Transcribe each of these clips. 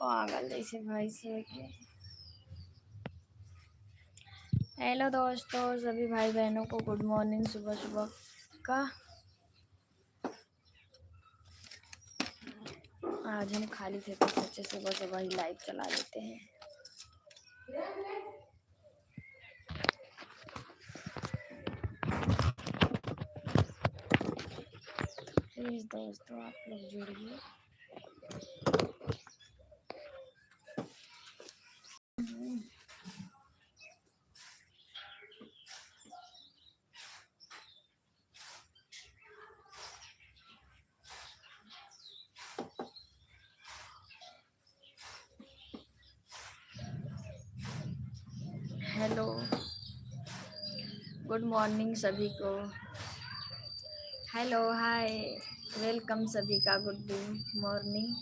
पागल जैसे भाई से के। हेलो दोस्तों, सभी भाई बहनों को गुड मॉर्निंग। सुबह सुबह का आज हम खाली थे तो सोचे सुबह सुबह ही लाइव चला लेते हैं। प्लीज दोस्तों आप लोग जुड़िए। हेलो, गुड मॉर्निंग सभी को। हेलो, हाय, वेलकम सभी का। Good morning.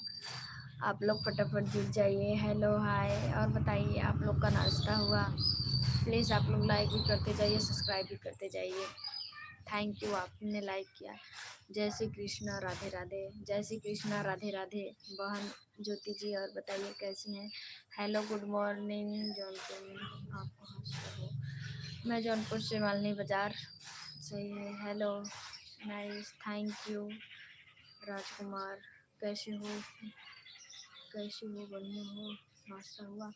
आप लोग फटाफट जुड़ जाइए। हेलो, हाय, और बताइए आप लोग का नाश्ता हुआ? प्लीज़ आप लोग लाइक भी करते जाइए, सब्सक्राइब भी करते जाइए। थैंक यू, आपने लाइक किया। जय श्री कृष्णा, राधे राधे। जय श्री कृष्णा, राधे राधे बहन ज्योति जी। और बताइए कैसी हैं? Hello, good morning Jaunpur. आप कहाँ से हो? मैं जौनपुर से मालनी बाज़ार। सही है। Hello, nice, thank you. Rajkumar, कैसे हो? कैसे हो? बढ़िया हो? नाश्ता हुआ?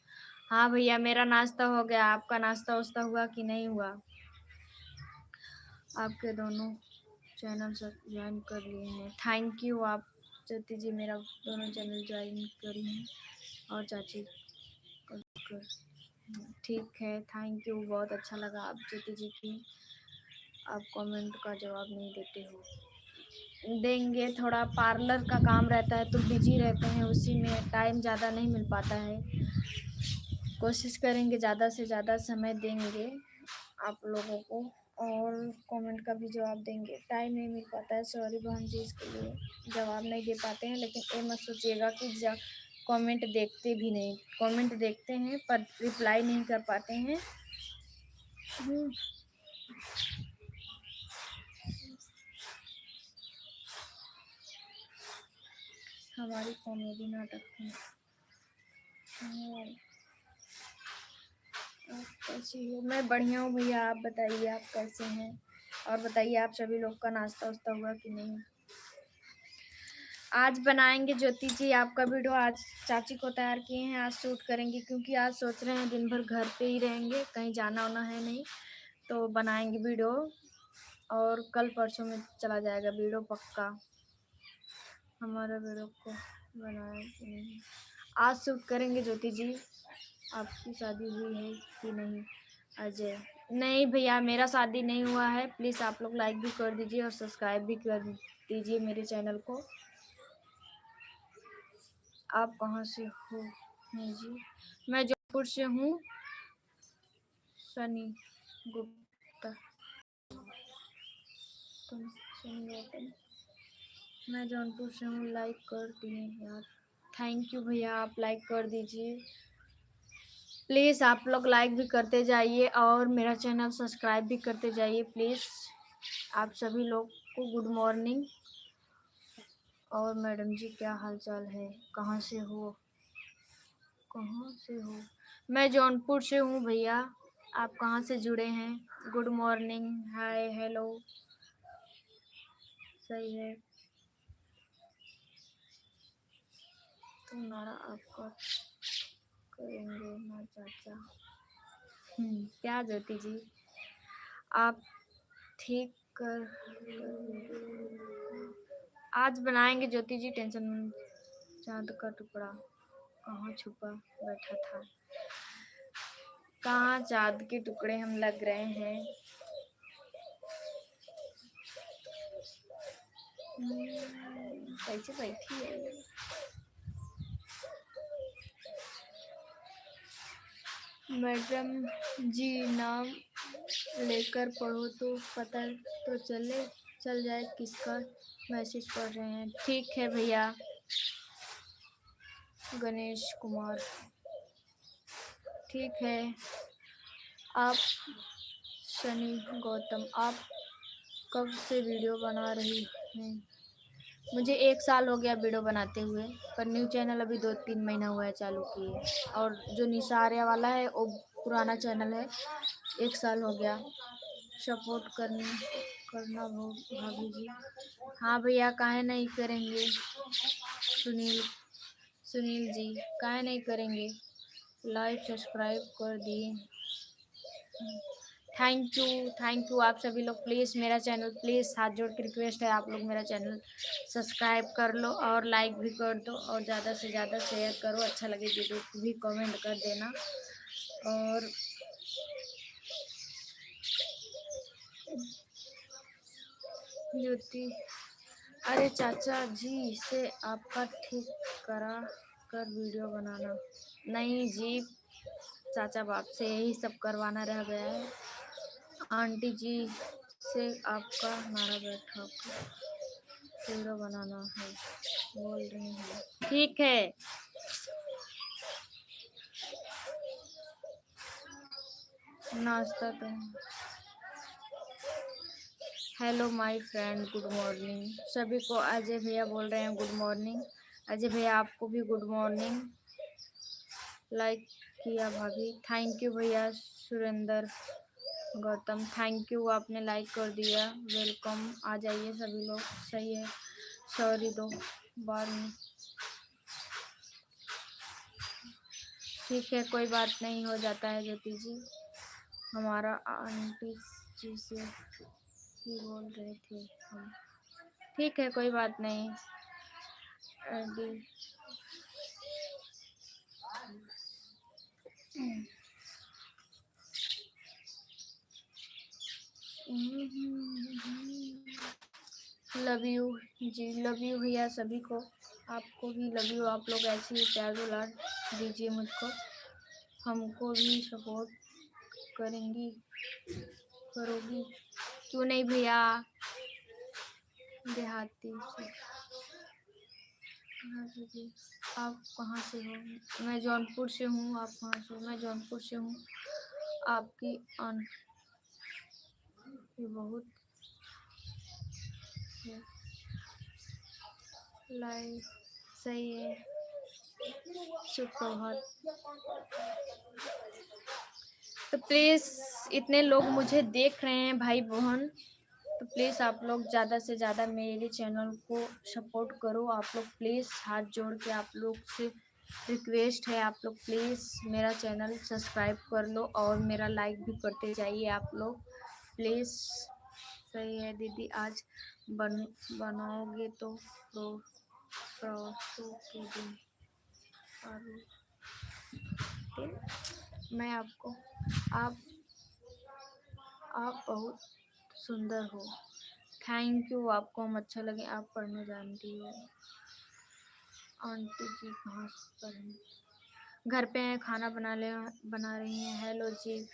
हाँ भैया, मेरा नाश्ता हो गया। आपका नाश्ता वास्ता हुआ कि नहीं हुआ? आपके दोनों चैनल ज्वाइन कर लिए हैं। Thank you. आप ज्योति जी मेरा दोनों चैनल ज्वाइन करी हैं और चाची कर। ठीक है, थैंक यू। बहुत अच्छा लगा आप ज्योति जी की। आप कमेंट का जवाब नहीं देते हो। देंगे, थोड़ा पार्लर का काम रहता है तो बिजी रहते हैं, उसी में टाइम ज़्यादा नहीं मिल पाता है। कोशिश करेंगे ज़्यादा से ज़्यादा समय देंगे आप लोगों को, और कमेंट का भी जवाब देंगे। टाइम नहीं मिल पाता है, सॉरी बहन जी, इसके लिए जवाब नहीं दे पाते हैं। लेकिन ये मत सोचिएगा कि कमेंट देखते भी नहीं, कमेंट देखते हैं पर रिप्लाई नहीं कर पाते हैं। हमारी कॉमेडी नाटक है। आप कैसी हो? मैं बढ़िया हूँ भैया, आप बताइए आप कैसे हैं? और बताइए आप सभी लोग का नाश्ता वास्ता हुआ कि नहीं? आज बनाएंगे ज्योति जी आपका वीडियो। आज चाची को तैयार किए हैं, आज शूट करेंगे क्योंकि आज सोच रहे हैं दिन भर घर पे ही रहेंगे, कहीं जाना वाना है नहीं, तो बनाएंगे वीडियो और कल परसों में चला जाएगा वीडियो पक्का। हमारा वीडियो को बनाया कि नहीं? आज शूट करेंगे ज्योति जी। आपकी शादी हुई है कि नहीं? अजय, नहीं भैया मेरा शादी नहीं हुआ है। प्लीज़ आप लोग लाइक भी कर दीजिए और सब्सक्राइब भी कर दीजिए मेरे चैनल को। आप कहाँ से हो? हैं जी, मैं जौनपुर से हूँ। सनी गुप्ता, मैं जौनपुर से हूँ। लाइक कर दिए यार, थैंक यू भैया, आप लाइक कर दीजिए। प्लीज़ आप लोग लाइक भी करते जाइए और मेरा चैनल सब्सक्राइब भी करते जाइए प्लीज़। आप सभी लोग को गुड मॉर्निंग। और मैडम जी क्या हाल चाल है? कहाँ से हो? कहाँ से हो? मैं जौनपुर से हूँ भैया। आप कहाँ से जुड़े हैं? गुड मॉर्निंग, हाय, हेलो, सही है। तुम्हारा आपका करेंगे ना चाचा। क्या ज्योति जी आप ठीक कर आज बनाएंगे ज्योति जी, टेंशन। चांद का टुकड़ा कहाँ छुपा बैठा था? कहाँ चांद के टुकड़े हम लग रहे हैं। कैसे बैठी है? मैडम जी नाम लेकर पढ़ो तो पता तो चल जाए किसका मैसेज पढ़ रहे हैं। ठीक है भैया। गणेश कुमार, ठीक है। आप शनि गौतम, आप कब से वीडियो बना रही हैं? मुझे 1 साल हो गया वीडियो बनाते हुए, पर न्यू चैनल अभी 2-3 महीना हुआ है चालू किए। और जो निशा आर्या वाला है वो पुराना चैनल है, 1 साल हो गया। सपोर्ट करना भाभी जी। हाँ भैया, काहे नहीं करेंगे। सुनील सुनील जी, काहे नहीं करेंगे। लाइक सब्सक्राइब कर दिए। थैंक यू आप सभी लोग। प्लीज़ मेरा चैनल, प्लीज़ हाथ जोड़ के रिक्वेस्ट है, आप लोग मेरा चैनल सब्सक्राइब कर लो और लाइक भी कर दो और ज़्यादा से ज़्यादा शेयर करो। अच्छा लगे वीडियो को भी कमेंट कर देना। और ज्योति, अरे चाचा जी से आपका ठीक करा कर वीडियो बनाना। नहीं जी, चाचा बाप से यही सब करवाना रह गया है। आंटी जी से आपका नारा बैठा वीडियो बनाना है बोल रही है। ठीक है। नाश्ता तो hello my friend, good morning सभी को। अजय भैया बोल रहे हैं गुड मॉर्निंग। अजय भैया आपको भी गुड मॉर्निंग। लाइक किया भाभी, थैंक यू भैया। सुरेंद्र गौतम, थैंक यू, आपने लाइक कर दिया। वेलकम, आ जाइए सभी लोग। सही है, सॉरी दो बार में। ठीक है, कोई बात नहीं, हो जाता है ज्योति जी। हमारा आंटी जी से ही बोल रहे थे हम। ठीक है, कोई बात नहीं। डी लव यू जी, लव यू भैया सभी को। आपको भी लव यू। आप लोग ऐसे ही प्यार दुलार दीजिए मुझको, हमको भी सपोर्ट करेंगी करोगी। क्यों नहीं भैया। देहाती से आप कहाँ से हो। मैं जौनपुर से हूँ। आप कहाँ से हो। मैं जौनपुर से हूँ। आपकी बहुत लाइफ सही है। सुप्रभात। तो प्लीज़ इतने लोग मुझे देख रहे हैं भाई बहन, तो प्लीज़ आप लोग ज़्यादा से ज़्यादा मेरे चैनल को सपोर्ट करो। आप लोग प्लीज़ हाथ जोड़ के आप लोग से रिक्वेस्ट है, आप लोग प्लीज़ मेरा चैनल सब्सक्राइब कर लो और मेरा लाइक भी करते जाइए आप लोग प्लीज़। सही है दीदी, आज बनाओगे तो परसों के दिन मैं आपको आप बहुत सुंदर हो। थैंक यू, आपको हम अच्छा लगे। आप पढ़ना जानती हो। आंटी जी कहाँ पर हैं। घर पे हैं, खाना बना रही हैं। हेलो जी,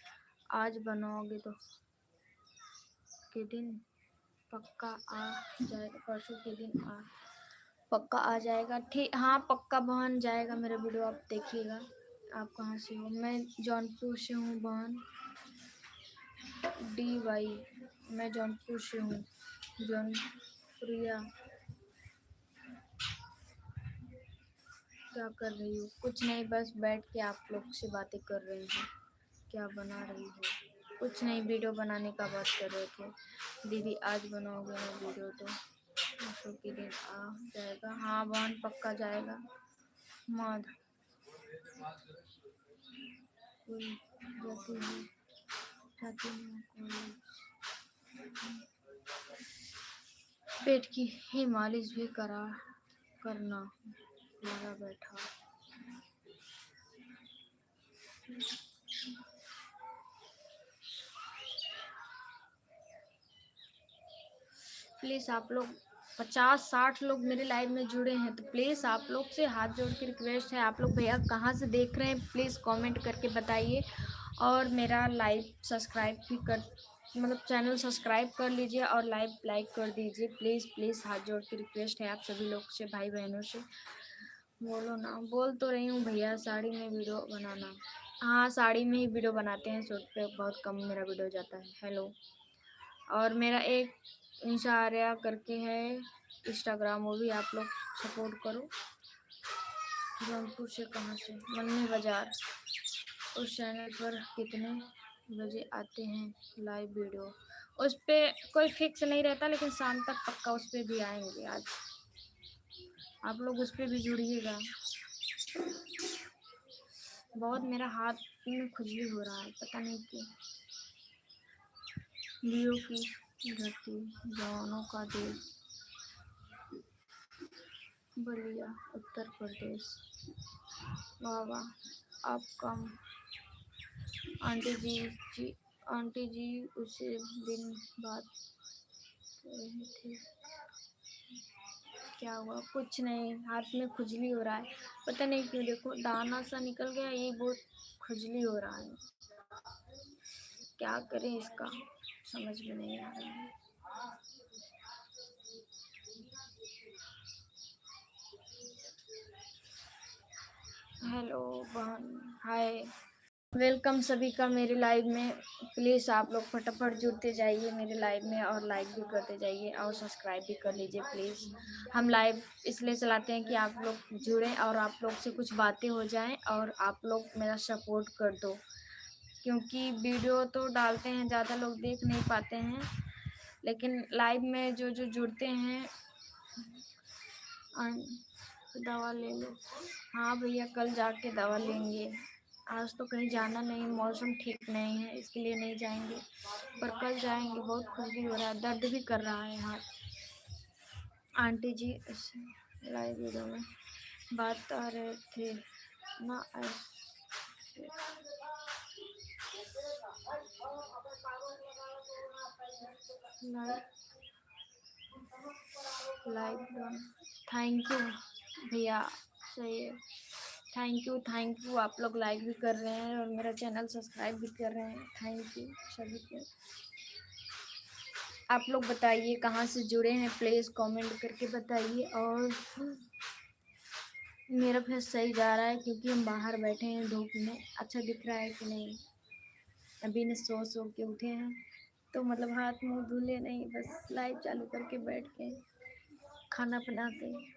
आज बनाओगे तो के दिन पक्का आ जाएगा। परसों के दिन पक्का आ जाएगा। ठीक, हाँ पक्का बहन जाएगा मेरा वीडियो, आप देखिएगा। आप कहाँ से हो। मैं जौनपुर से हूँ बहन। डी वाई, मैं जौनपुर से हूँ। जौनपुरिया। क्या कर रही हो। कुछ नहीं, बस बैठ के आप लोग से बातें कर रही हूँ। क्या बना रही हो। कुछ नहीं, वीडियो बनाने का बात कर रहे थे। दीदी आज बनाओगे ना वीडियो तो परसों के दिन आ जाएगा। हाँ बहन पक्का जाएगा। माध जाती है कॉलेज। पेट की ही मालिश भी करना लगा बैठा। प्लीज़ आप लोग 50-60 लोग मेरे लाइव में जुड़े हैं, तो प्लीज़ आप लोग से हाथ जोड़ के रिक्वेस्ट है, आप लोग भैया कहाँ से देख रहे हैं प्लीज़ कमेंट करके बताइए। और मेरा लाइव सब्सक्राइब भी कर मतलब चैनल सब्सक्राइब कर लीजिए और लाइव लाइक कर दीजिए। प्लीज़ प्लीज़ हाथ जोड़ के रिक्वेस्ट है आप सभी लोग से, भाई बहनों से। बोलो ना। बोल तो रही हूँ भैया, साड़ी में वीडियो बनाना। हाँ साड़ी में ही वीडियो बनाते हैं, सूट पे बहुत कम मेरा वीडियो जाता है। हेलो। और मेरा एक निशा आर्या करके है इंस्टाग्राम, वो भी आप लोग सपोर्ट करो। जौनपुर से कहाँ से? मन्नी बाजार। उस चैनल पर कितने बजे आते हैं लाइव वीडियो? उस पर कोई फिक्स नहीं रहता, लेकिन शाम तक पक्का उस पर भी आएंगे। आज आप लोग उस पर भी जुड़िएगा। बहुत मेरा हाथ में खुजली हो रहा है, पता नहीं क्यों। लियो की धरती, जवानों का देश, बलिया उत्तर प्रदेश। वाह वाह, आप कम आंटी जी आंटी जी उसे दिन बात कर रहे थे, क्या हुआ? कुछ नहीं, हाथ में खुजली हो रहा है, पता नहीं क्यों। देखो दाना सा निकल गया, ये बहुत खुजली हो रहा है। क्या करें इसका, समझ में नहीं आ रहा है। हेलो बहन, हाय, वेलकम सभी का मेरे लाइव में। प्लीज़ आप लोग फटाफट जुड़ते जाइए मेरे लाइव में, और लाइक भी करते जाइए और सब्सक्राइब भी कर लीजिए प्लीज़। हम लाइव इसलिए चलाते हैं कि आप लोग जुड़ें और आप लोग से कुछ बातें हो जाएं, और आप लोग मेरा सपोर्ट कर दो, क्योंकि वीडियो तो डालते हैं, ज़्यादा लोग देख नहीं पाते हैं, लेकिन लाइव में जो जो जुड़ते हैं। दवा ले लो। हाँ भैया, कल जाके दवा लेंगे। आज तो कहीं जाना नहीं, मौसम ठीक नहीं है, इसके लिए नहीं जाएंगे, पर कल जाएंगे। बहुत खुजली हो रहा है, दर्द भी कर रहा है हाथ। आंटी जी इस लाइव वीडियो में बात आ रहे थे ना, ऐसे लाइव डन। थैंक यू भैया, सही है। थैंक यू, आप लोग लाइक भी कर रहे हैं और मेरा चैनल सब्सक्राइब भी कर रहे हैं। थैंक यू सभी को। आप लोग बताइए कहाँ से जुड़े हैं, प्लीज़ कमेंट करके बताइए। और मेरा फेस सही जा रहा है क्योंकि हम बाहर बैठे हैं धूप में। अच्छा दिख रहा है कि नहीं? अभी ने सो के उठे हैं, तो मतलब हाथ मुंह धुले नहीं, बस लाइव चालू करके बैठ के खाना बनाते हैं।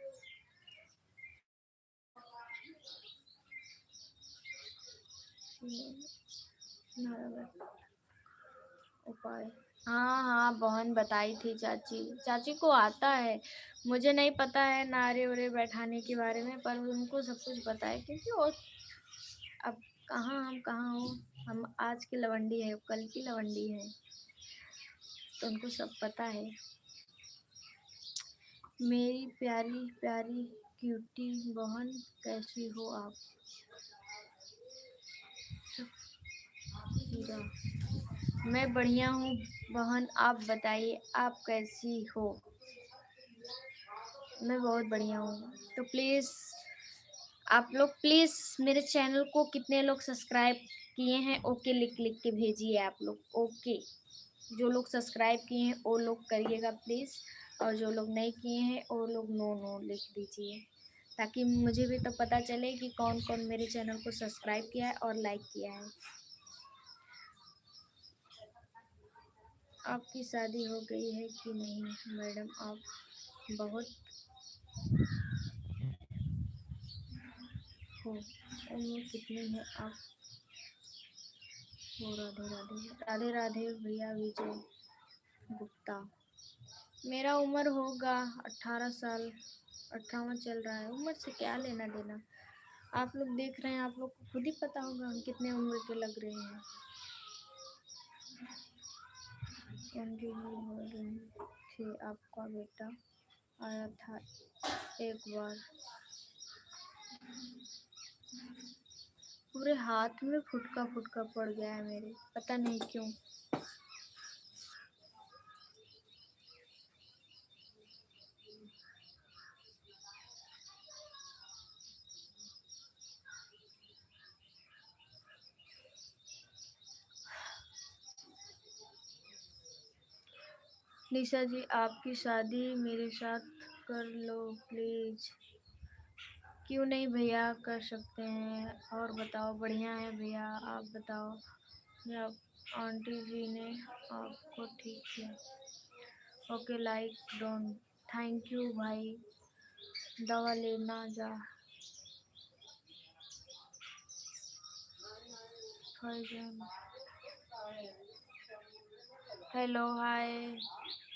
उपाय, हाँ हाँ, बहन बताई थी चाची। चाची को आता है, मुझे नहीं पता है नारे वरे बैठाने के बारे में, पर उनको सब कुछ पता है, क्योंकि वो अब कहाँ हम कहाँ हो, हम आज की लवंडी है, कल की लवंडी है, तो उनको सब पता है। मेरी प्यारी प्यारी क्यूटी बहन, कैसी हो आप? हीरा, मैं बढ़िया हूँ बहन, आप बताइए आप कैसी हो? मैं बहुत बढ़िया हूँ। तो प्लीज़ आप लोग प्लीज़ मेरे चैनल को कितने लोग सब्सक्राइब किए हैं, ओके लिख लिख के भेजिए आप लोग, ओके। जो लोग सब्सक्राइब किए हैं वो लोग करिएगा प्लीज़, और जो लोग नहीं किए हैं वो लोग नो नो लिख दीजिए, ताकि मुझे भी तो पता चले कि कौन कौन मेरे चैनल को सब्सक्राइब किया है और लाइक किया है। आपकी शादी हो गई है कि नहीं मैडम? आप बहुत हो, उम्र कितनी है आप? हो, राधे राधे। राधे राधे भैया विजय गुप्ता। मेरा उम्र होगा 18 साल, 18वां चल रहा है। उम्र से क्या लेना देना, आप लोग देख रहे हैं, आप लोग को खुद ही पता होगा हम कितने उम्र के लग रहे हैं। जी बोल रहे थे आपका बेटा आया था एक बार, पूरे हाथ में फुटका फुटका पड़ गया है मेरे, पता नहीं क्यों। निशा जी, आपकी शादी मेरे साथ कर लो प्लीज़। क्यों नहीं भैया, कर सकते हैं। और बताओ? बढ़िया है भैया, आप बताओ। जब आंटी जी ने आपको ठीक किया? Okay like don't. Thank you भाई। दवा लेना जा। फैजन। Hello hi.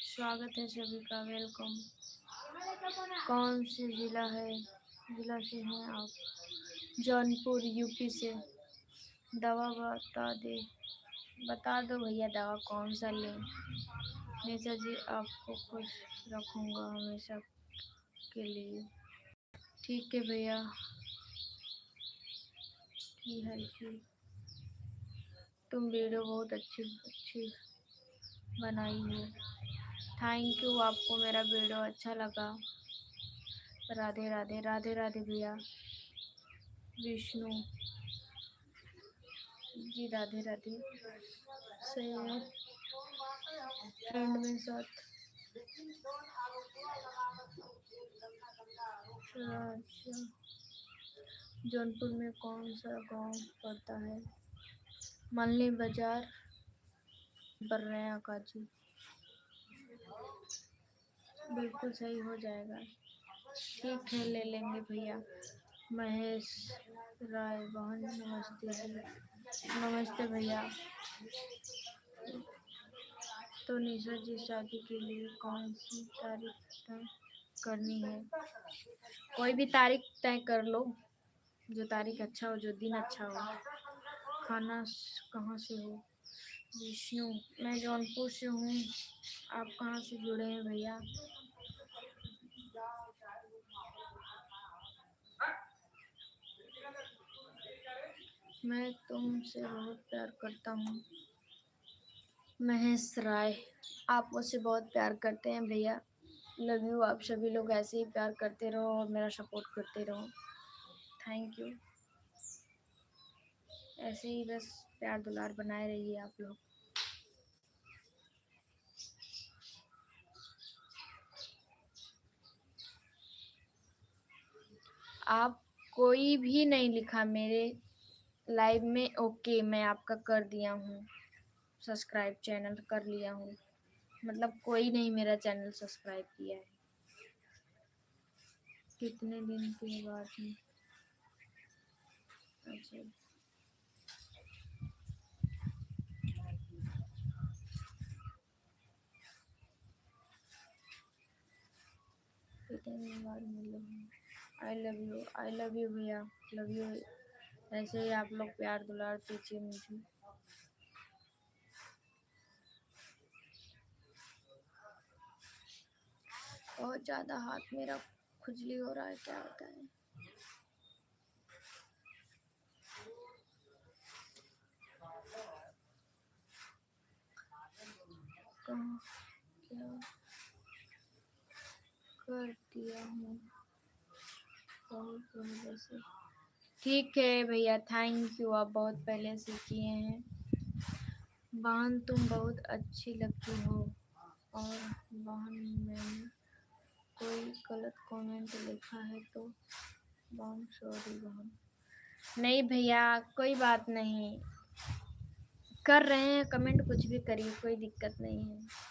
स्वागत है सभी का, वेलकम। कौन से जिला से हैं आप? जौनपुर यूपी से। दवा बता दो भैया, दवा कौन सा लें? निशा जी आपको खुश रखूँगा हमेशा के लिए। ठीक है भैया। की है कि तुम वीडियो बहुत अच्छी अच्छी बनाई हो। थैंक यू, आपको मेरा वीडियो अच्छा लगा। राधे राधे। राधे राधे भैया। विष्णु जी राधे राधे। से फ्रेंड में साथ। अच्छा, जौनपुर में कौन सा गांव पड़ता है? मल्ली बाजार। कर रहे हैं आकाजी। बिल्कुल सही हो जाएगा। ठीक है, ले लेंगे भैया। महेश राय बहन नमस्ते जी। नमस्ते भैया। तो निशा जी शादी के लिए कौन सी तारीख तय करनी है? कोई भी तारीख तय कर लो, जो तारीख अच्छा हो, जो दिन अच्छा हो। खाना कहाँ से हो? विष्णु। मैं जौनपुर से हूँ। आप कहाँ से जुड़े हैं भैया? मैं तुमसे बहुत प्यार करता हूँ। महेश राय। आप मुझसे बहुत प्यार करते हैं भैया। Love you. आप सभी लोग ऐसे ही प्यार करते रहो और मेरा सपोर्ट करते रहो। Thank you. ऐसे ही बस प्यार दुलार बनाए रहिए आप लोग। आप कोई भी नहीं लिखा मेरे लाइव में। ओके, मैं आपका कर दिया हूँ सब्सक्राइब, चैनल कर लिया हूँ। मतलब कोई नहीं मेरा चैनल सब्सक्राइब किया है। कितने दिन के बाद में? अच्छा, कितने दिन बाद मिले हैं? आई लव यू भैया। Love you. ऐसे ही आप लोग प्यार दुलार दीजिए मुझे। बहुत ज़्यादा हाथ मेरा खुजली हो रहा है, क्या होता है? कहाँ क्या कर दिया हूँ बहुत पहले से? ठीक है भैया, थैंक यू। आप बहुत पहले से किए हैं। बहन तुम बहुत अच्छी लगती हो। और बहन मैंने कोई गलत कमेंट लिखा है तो बहन सॉरी बहन। नहीं भैया, कोई बात नहीं। कर रहे हैं कमेंट, कुछ भी करिए, कोई दिक्कत नहीं है।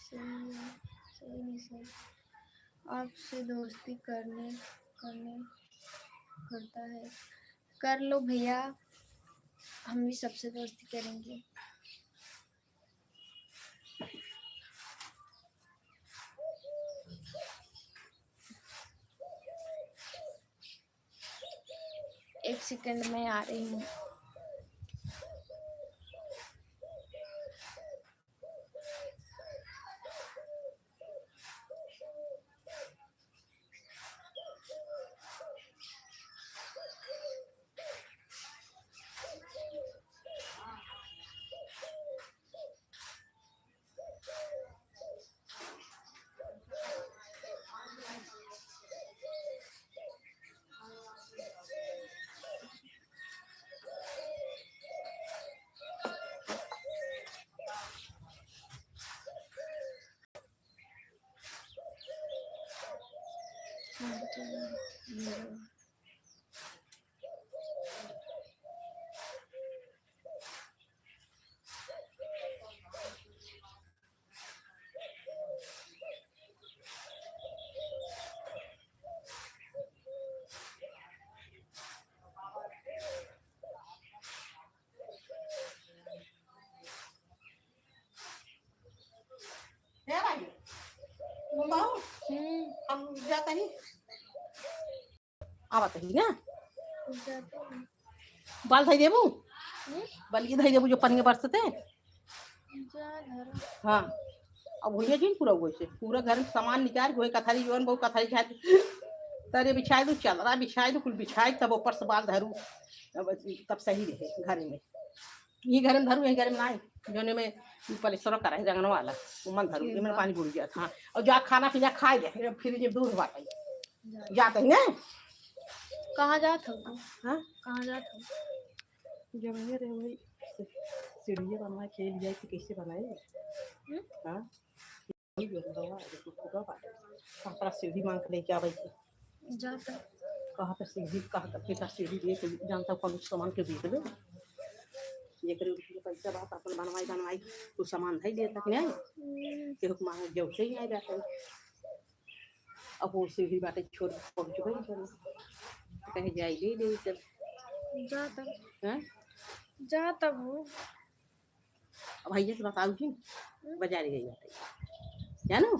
सही है, सही नहीं सही। आपसे दोस्ती करने करने करता है। कर लो भैया, हम भी सबसे दोस्ती करेंगे। एक सेकंड में आ रही हूँ। हम जाता ही आवत ही ना बाल धई देबू बलिए धई देबू जो पनिया बरसते हाँ अब भैया जी पूरा वैसे पूरा घर में सामान निकाल गोए कथारी जोन बहु कथारी खाए तरे बिछाए दू चलरा बिछाए दू कुल बिछाए तब ऊपर से बाल धरू तब सही रहे घर में ये घर में धरू यही घर में ना जोने में पलेसर करा है जंगन वाला मन धरू ये मैंने पानी बुड़ गया था और जा खाना पीना खाए दे फिर जब दूध बाटे जाते ही ना कहाँ जात हो हाँ कहाँ जात हो जब ये रे वही सीढ़ी बनवाए खेल जाए तो कैसे बनाए हाँ कहाँ सीढ़ी मांग के लेके आवे जाता कहाँ पर सीढ़ी कहाँ तक के सीढ़ी दे के जानता कौन सामान के दे दे ये करे पैसा बात अपन बनवाई तो सामान है ले तक नहीं के हुक्म मांग जो से ही आ जाता है अब वो सीढ़ी बाटे छोड़ पहुंच गई चल कहीं जाई ले चल जाता हैं जाता वो अब भैया से बताऊ जी बाजार गई जाते जानो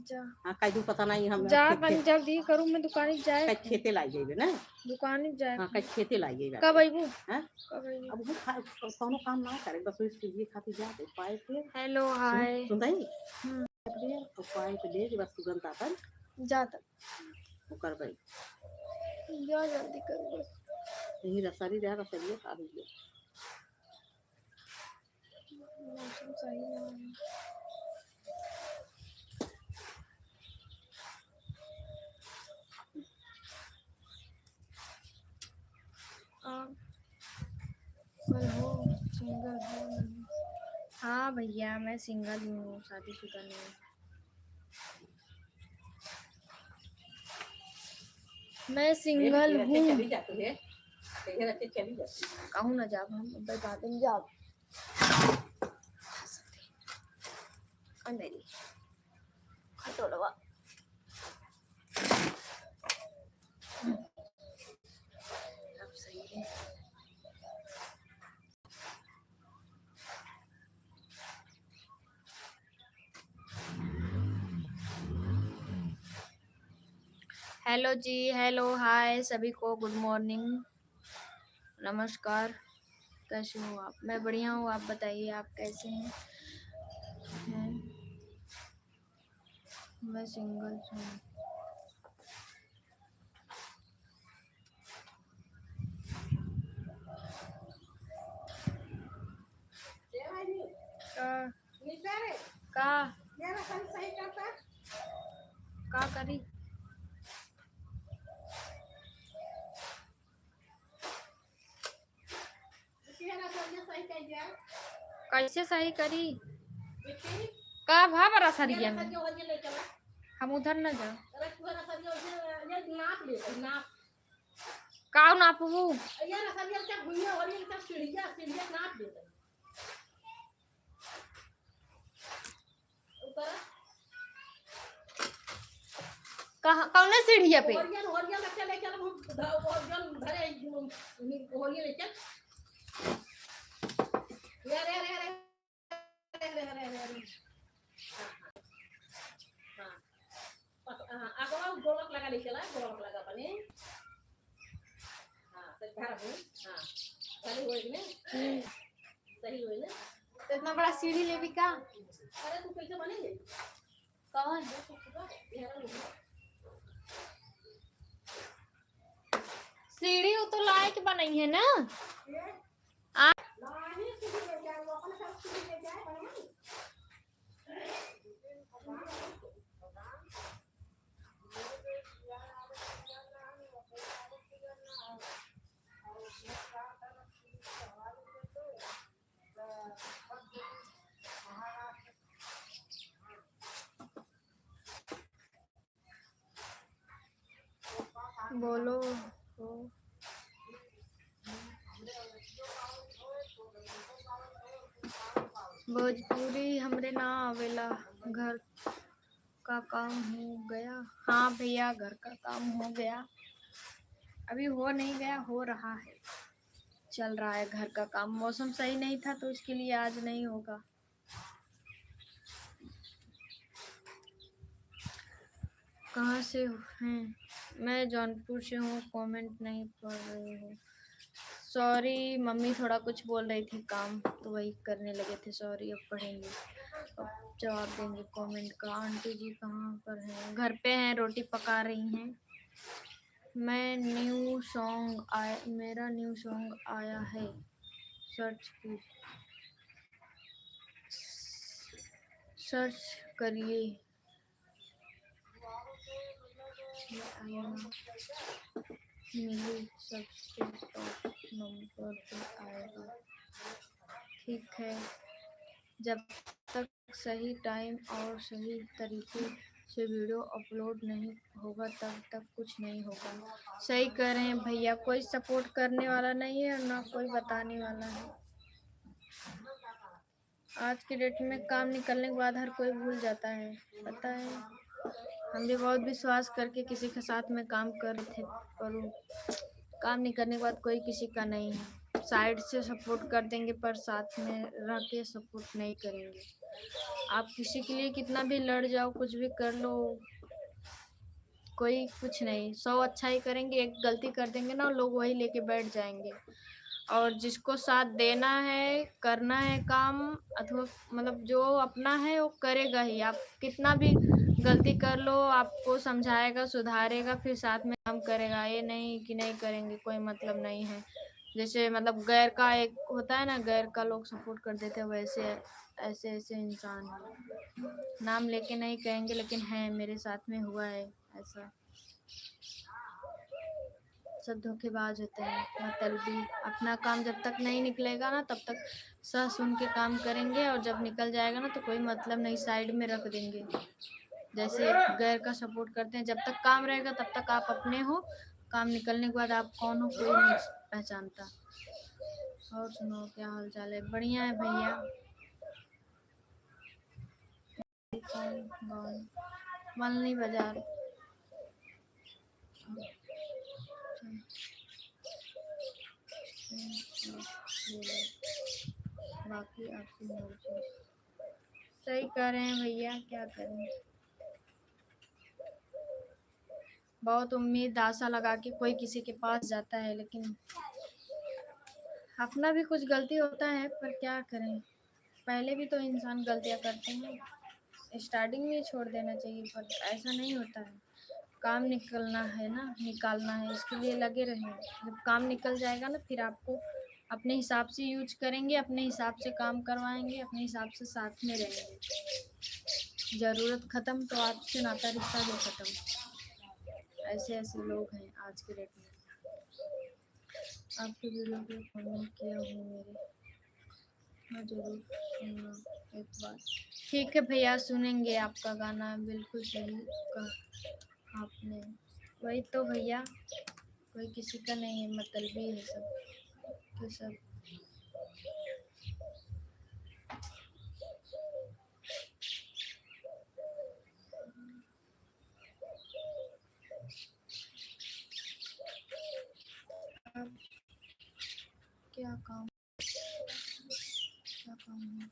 जा हाँ कहीं पता नहीं हम जा कहीं जल्दी करूँ मैं दुकान जाए कहीं खेते लाई जाइबे ना दुकान जाए हाँ कहीं खेते लाई जाइबे कब आइबू हैं कब आइबू अब वो कोनो काम ना करे बस इस लिए खाती जाते पाए थे हेलो हाय सुनताई तो पाए पे ले बस सुगंध अपन जाता वो कर भाई जा जल्दी कर बस यही रसारी रहा रसरिए खा लीजिए मौसम सही नहीं है कल हो सिंगल हो हाँ भैया मैं सिंगल ही हूँ शादीशुदा नहीं मैं सिंगल हूँ कहूँ ना जाब हम बता दें जाब अंधेरी खटोलवा अब सही है हेलो जी हेलो हाय सभी को गुड मॉर्निंग नमस्कार कैसे हो आप मैं बढ़िया हूँ आप बताइए आप कैसे हैं मैं सिंगल हूँ का करी कैसे सही करी का भाव सरिया में हम उधर न जा का नापू कहाँ कौन सीढ़िया पे गोलक लगा ले चला गोलक लगा बने हां तो घर में हां सही होई ने सही होई ने तो इतना बड़ा सीढ़ी लेबी का अरे तू कैसे बनेगी कौन सीढ़ी वो तो लायक बनाई है ना आ बोलो हो। भोजपुरी हमरे ना आवेला। घर का काम हो गया? हाँ भैया, घर का काम हो गया। अभी हो नहीं गया, हो रहा है, चल रहा है घर का काम। मौसम सही नहीं था तो इसके लिए आज नहीं होगा। कहाँ से हैं? मैं जौनपुर से हूँ। कमेंट नहीं पढ़ रही हूँ। सॉरी मम्मी, थोड़ा कुछ बोल रही थी काम, तो वही करने लगे थे। सॉरी, अब पढ़ेंगे, अब जवाब देंगे कमेंट का। आंटी जी कहाँ पर हैं? घर पे हैं, रोटी पका रही हैं। मेरा न्यू सॉन्ग आया है, सर्च करिए। मिली सबसे टॉप नंबर पे आएगा। ठीक है, जब तक सही टाइम और सही तरीके से वीडियो अपलोड नहीं होगा तब तक कुछ नहीं होगा। सही कह रहे हैं भैया, कोई सपोर्ट करने वाला नहीं है और ना कोई बताने वाला है। आज के डेट में काम निकलने के बाद हर कोई भूल जाता है, पता है। हम भी बहुत विश्वास करके किसी के साथ में काम कर रहे थे, पर काम निकलने के बाद कोई किसी का नहीं है। साइड से सपोर्ट कर देंगे पर साथ में रह के सपोर्ट नहीं करेंगे। आप किसी के लिए कितना भी लड़ जाओ, कुछ भी कर लो, कोई कुछ नहीं। 100 अच्छा ही करेंगे, एक गलती कर देंगे ना, लोग वही लेके बैठ जाएंगे। और जिसको साथ देना है, करना है काम, अथवा मतलब जो अपना है वो करेगा ही। आप कितना भी गलती कर लो, आपको समझाएगा, सुधारेगा, फिर साथ में काम करेगा। ये नहीं कि नहीं करेंगे, कोई मतलब नहीं है। जैसे मतलब गैर का एक होता है ना, गैर का लोग सपोर्ट कर देते हैं, वैसे ऐसे ऐसे इंसान हैं। नाम लेके नहीं कहेंगे, लेकिन है, मेरे साथ में हुआ है ऐसा। सब धोखेबाज होते हैं, मतलबी। अपना काम जब तक नहीं निकलेगा ना, तब तक सह सुन के काम करेंगे, और जब निकल जाएगा ना तो कोई मतलब नहीं, साइड में रख देंगे। जैसे गैर का सपोर्ट करते हैं, जब तक काम रहेगा तब तक आप अपने हो, काम निकलने के बाद आप कौन हो कोई नहीं पहचानता। और सुनो, क्या हाल चाल है? बढ़िया है भैया। मलनी बाजार। बाकी आपकी मर्जी। सही कह रहे हैं भैया, क्या करें। बहुत उम्मीद आशा लगा के कोई किसी के पास जाता है, लेकिन अपना भी कुछ गलती होता है, पर क्या करें। पहले भी तो इंसान गलतियां करते हैं, स्टार्टिंग में ही छोड़ देना चाहिए, पर ऐसा नहीं होता है। काम निकलना है ना, निकालना है, इसके लिए लगे रहें। जब काम निकल जाएगा ना, फिर आपको अपने हिसाब से यूज करेंगे, अपने हिसाब से काम करवाएंगे, अपने हिसाब से साथ में रहेंगे। ज़रूरत ख़त्म तो आपसे नाता रिश्ता भी ख़त्म। ऐसे ऐसे लोग हैं आज के डेट में। आपके वीडियो पे कमेंट किया हूँ मेरे, हाँ ज़रूर सुनना एक बार। ठीक है भैया, सुनेंगे आपका गाना। बिल्कुल सही कहा आपने। वही तो भैया, कोई किसी का नहीं है, मतलबी है सब के सब। अब क्या काम, क्या काम है?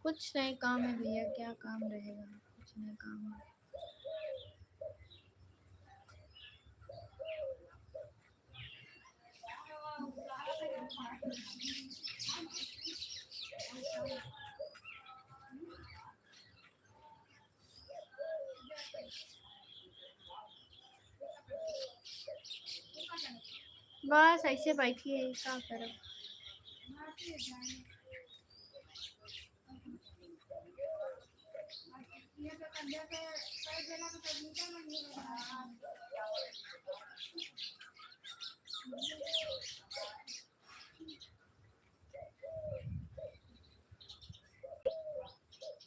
कुछ नहीं काम है भैया, क्या काम रहेगा, कुछ नहीं काम है। बस ऐसे बैठी है, क्या करो।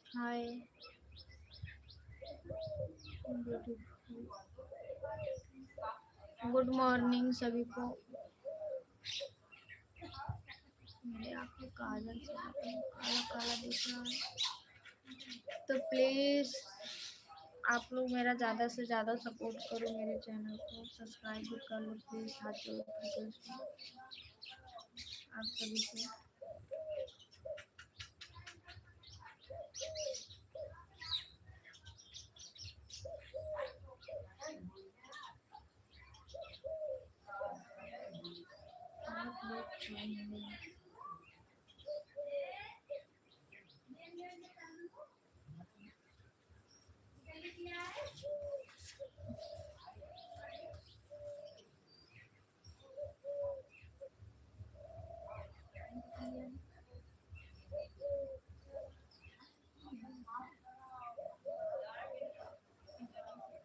हाय ब्यूटीफुल। गुड मॉर्निंग सभी को। मेरे आँख में काजल से काला काला दिख रहा है, तो प्लीज़ आप लोग मेरा ज़्यादा से ज़्यादा सपोर्ट करो, मेरे चैनल को सब्सक्राइब भी कर लो प्लीज़, हाथ जोड़ के रिक्वेस्ट है आप सभी से। आप लोग join हो।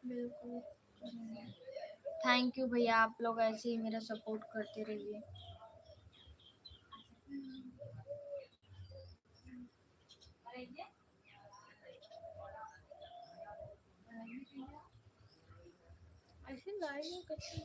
बिल्कुल, थैंक यू भैया, आप लोग ऐसे ही मेरा सपोर्ट करते रहिए। ऐसे लाइव में कैसे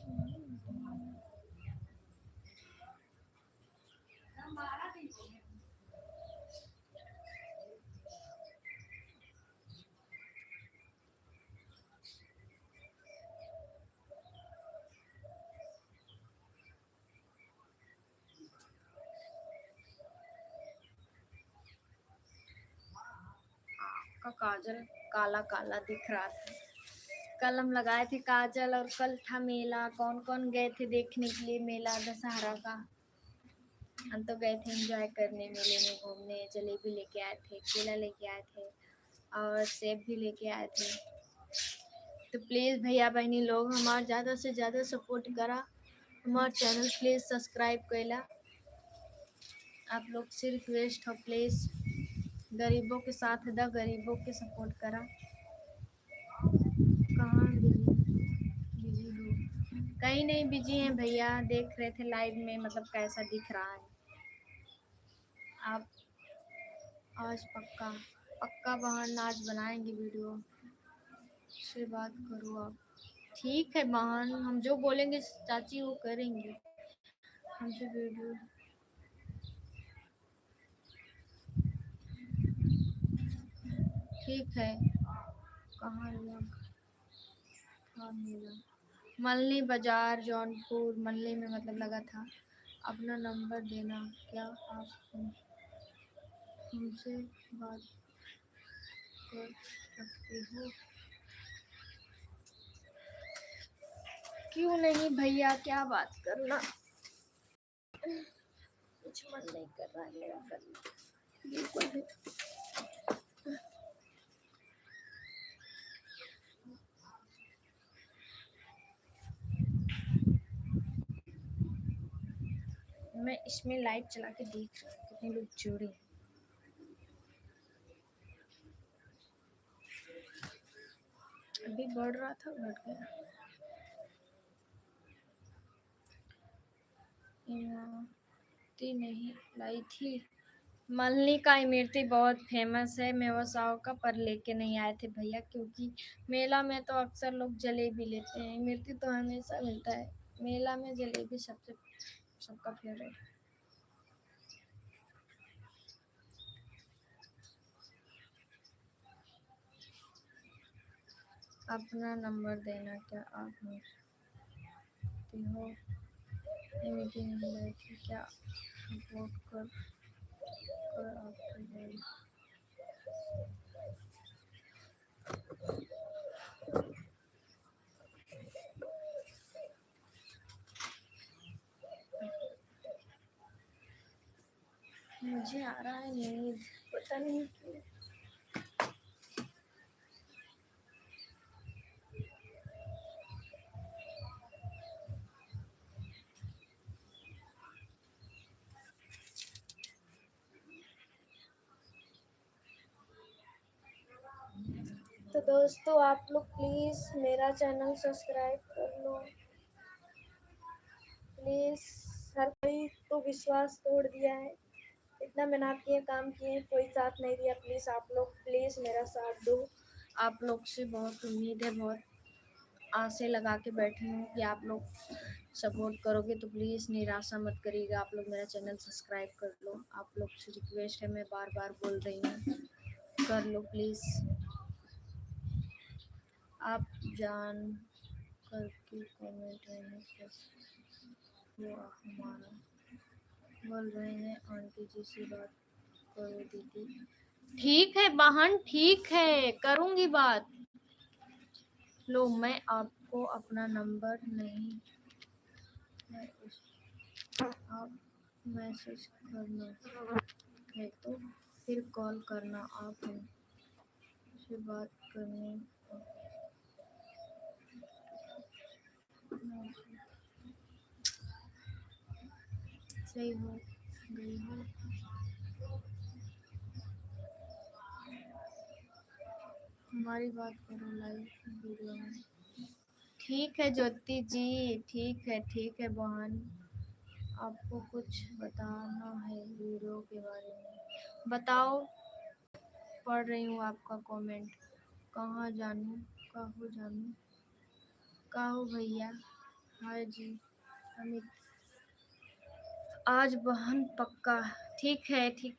का काजल काला काला दिख रहा था। कल हम लगाए थे काजल, और कल था मेला। कौन कौन गए थे देखने के लिए मेला दशहरा का? हम तो गए थे एंजॉय करने, मेले में घूमने। जलेबी लेके आए थे, केला लेके आए थे, और सेब भी लेके आए थे। तो प्लीज़ भैया बहनी लोग हमारा ज़्यादा से ज़्यादा सपोर्ट करा, हमारा चैनल प्लीज़ सब्सक्राइब कैला। आप लोग से रिक्वेस्ट हो प्लीज़, गरीबों के साथ द गरीबों के सपोर्ट करा। कहाँ बिजी हो? कहीं नहीं बिजी हैं भैया, देख रहे थे लाइव में, मतलब कैसा दिख रहा है। आप आज पक्का पक्का बहन आज बनाएंगे वीडियो, से बात करो आप। ठीक है बहन, हम जो बोलेंगे चाची वो करेंगे, हमसे वीडियो। ठीक है, कहाँ लग था मेला? मल्ली बाजार जौनपुर, मल्ली में मतलब लगा था। अपना नंबर देना, क्या आप हमसे बात कर सकते हो? क्यों नहीं भैया, क्या बात करना, कुछ मन नहीं कर रहा है मेरा करना, बिल्कुल भी। मैं इसमें लाइव चला के देख रही हूँ कितने लोग जुड़े हैं। अभी बढ़ रहा था, घट गया। इमरती नहीं लाई थी। मल्ली का इमरती बहुत फेमस है मेवासाव का, पर लेके नहीं आए थे भैया, क्योंकि मेला में तो अक्सर लोग जलेबी लेते हैं, इमरती तो हमेशा मिलता है मेला में। जलेबी सबसे सबका फेवरेट। अपना नंबर देना, क्या आप मिलती हो? इमरती नहीं लाई थी, क्या सपोर्ट कर आपकी गई? मुझे आ रहा है नींद, पता नहीं क्यों। तो दोस्तों आप लोग प्लीज़ मेरा चैनल सब्सक्राइब कर लो प्लीज़। हर कोई तो विश्वास तोड़ दिया है, इतना मेहनत किए, काम किए, कोई साथ नहीं दिया। प्लीज़ आप लोग प्लीज़ मेरा साथ दो, आप लोग से बहुत उम्मीद है, बहुत आशे लगा के बैठी हूँ कि आप लोग सपोर्ट करोगे, तो प्लीज़ निराशा मत करिएगा। आप लोग मेरा चैनल सब्सक्राइब कर लो। आप लोग से रिक्वेस्ट है, मैं बार बार बोल रही हूँ, कर लो प्लीज़। आप जान करके कमेंट में कैसे हुआ हमारा, बोल रहे हैं आंटी जी से बात करो दीदी। ठीक है बहन, ठीक है, करूँगी बात। लो, मैं आपको अपना नंबर नहीं है, आप मैसेज करना है तो फिर कॉल करना। आप हमसे बात करने सही हो गई हो। हमारी बात करो लाइव वीडियो में। ठीक है ज्योति जी, ठीक है बहन। आपको कुछ बताना है वीडियो के बारे में, बताओ। पढ़ रही हूँ आपका कमेंट। कहाँ जानू, काहू जानू, काहू भैया। हाय जी अमित। आज बहन पक्का। ठीक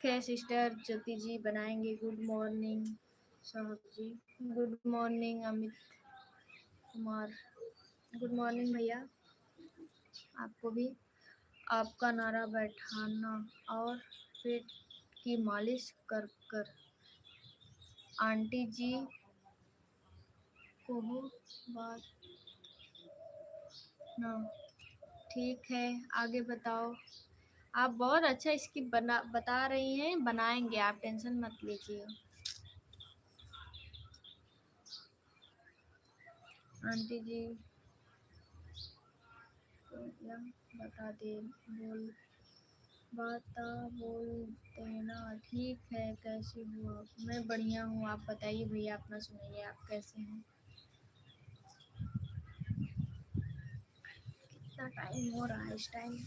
है सिस्टर ज्योति जी, बनाएंगे। गुड मॉर्निंग साहब जी। Good morning Amit Kumar. Good morning भैया, आपको भी। आपका नारा बैठाना और पेट की मालिश कर कर आंटी जी को हो बात ना। ठीक है, आगे बताओ। आप बहुत अच्छा इसकी बता रही हैं, बनाएंगे, आप टेंशन मत लीजिए। आंटी जी को या बता दे, बोल देना। ठीक है, कैसी हो आप? मैं बढ़िया हूँ, आप बताइए भैया, अपना सुनाइए, आप कैसे हैं? कितना टाइम हो रहा है इस टाइम?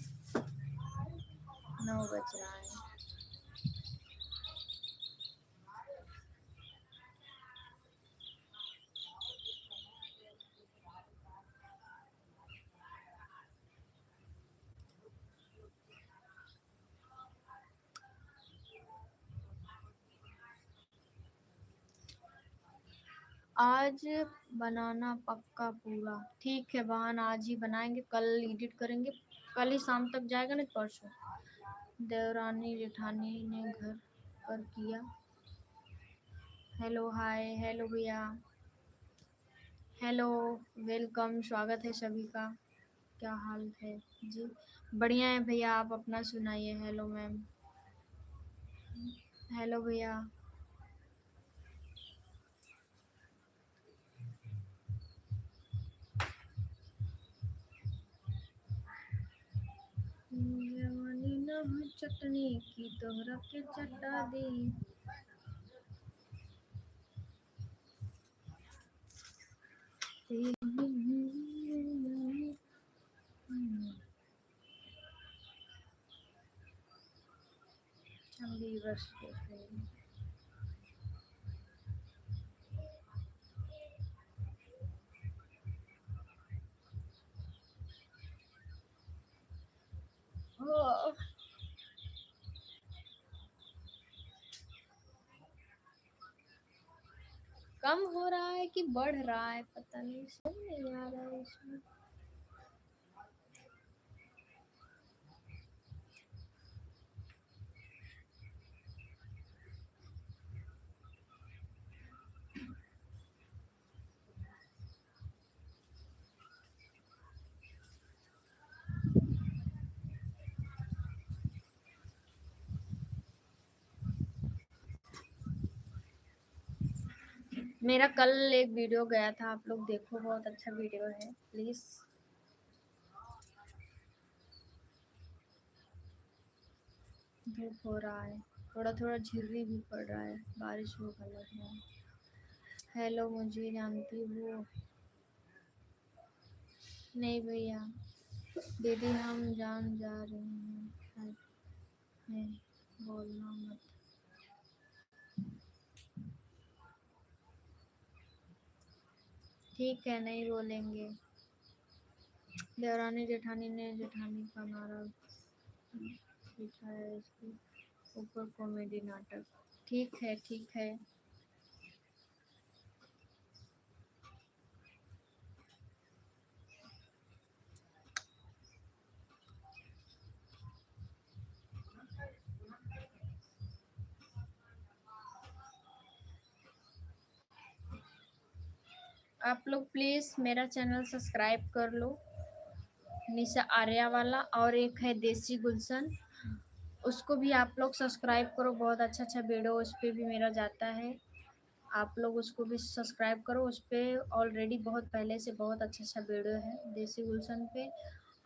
9 बज रहा है। आज बनाना पक्का पूरा। ठीक है बहन, आज ही बनाएंगे, कल एडिट करेंगे। कल ही शाम तक जाएगा, नहीं परसों। देवरानी जेठानी ने घर पर किया। हेलो, हाय, हेलो भैया, हेलो, वेलकम, स्वागत है सभी का। क्या हाल है जी? बढ़िया है भैया, आप अपना सुनाइए। हेलो मैम, हेलो भैया। जवानी न चटनी की तोहरा के चटा दी। चंगी बस देख रही हूँ। ओ, कम हो रहा है कि बढ़ रहा है, पता नहीं, समझ नहीं आ रहा है इसमें। मेरा कल एक वीडियो गया था, आप लोग देखो, बहुत अच्छा वीडियो है, प्लीज। धूप हो रहा है, थोड़ा थोड़ा झिर्री भी पड़ रहा है, बारिश होगा लग रहा है। हेलो, मुझे जानती हो? नहीं भैया, दीदी हम जान जा रहे हैं, बोलना मत। ठीक है, नहीं बोलेंगे। देवरानी जेठानी ने जेठानी का नारा लिखा है इसके ऊपर, कॉमेडी नाटक। ठीक है, ठीक है। आप लोग प्लीज मेरा चैनल सब्सक्राइब कर लो, निशा आर्या वाला, और एक है देसी गुलशन, उसको भी आप लोग सब्सक्राइब करो। बहुत अच्छा अच्छा वीडियो उस पर भी मेरा जाता है, आप लोग उसको भी सब्सक्राइब करो। उस पर ऑलरेडी बहुत पहले से बहुत अच्छा अच्छा वीडियो है देसी गुलशन पे।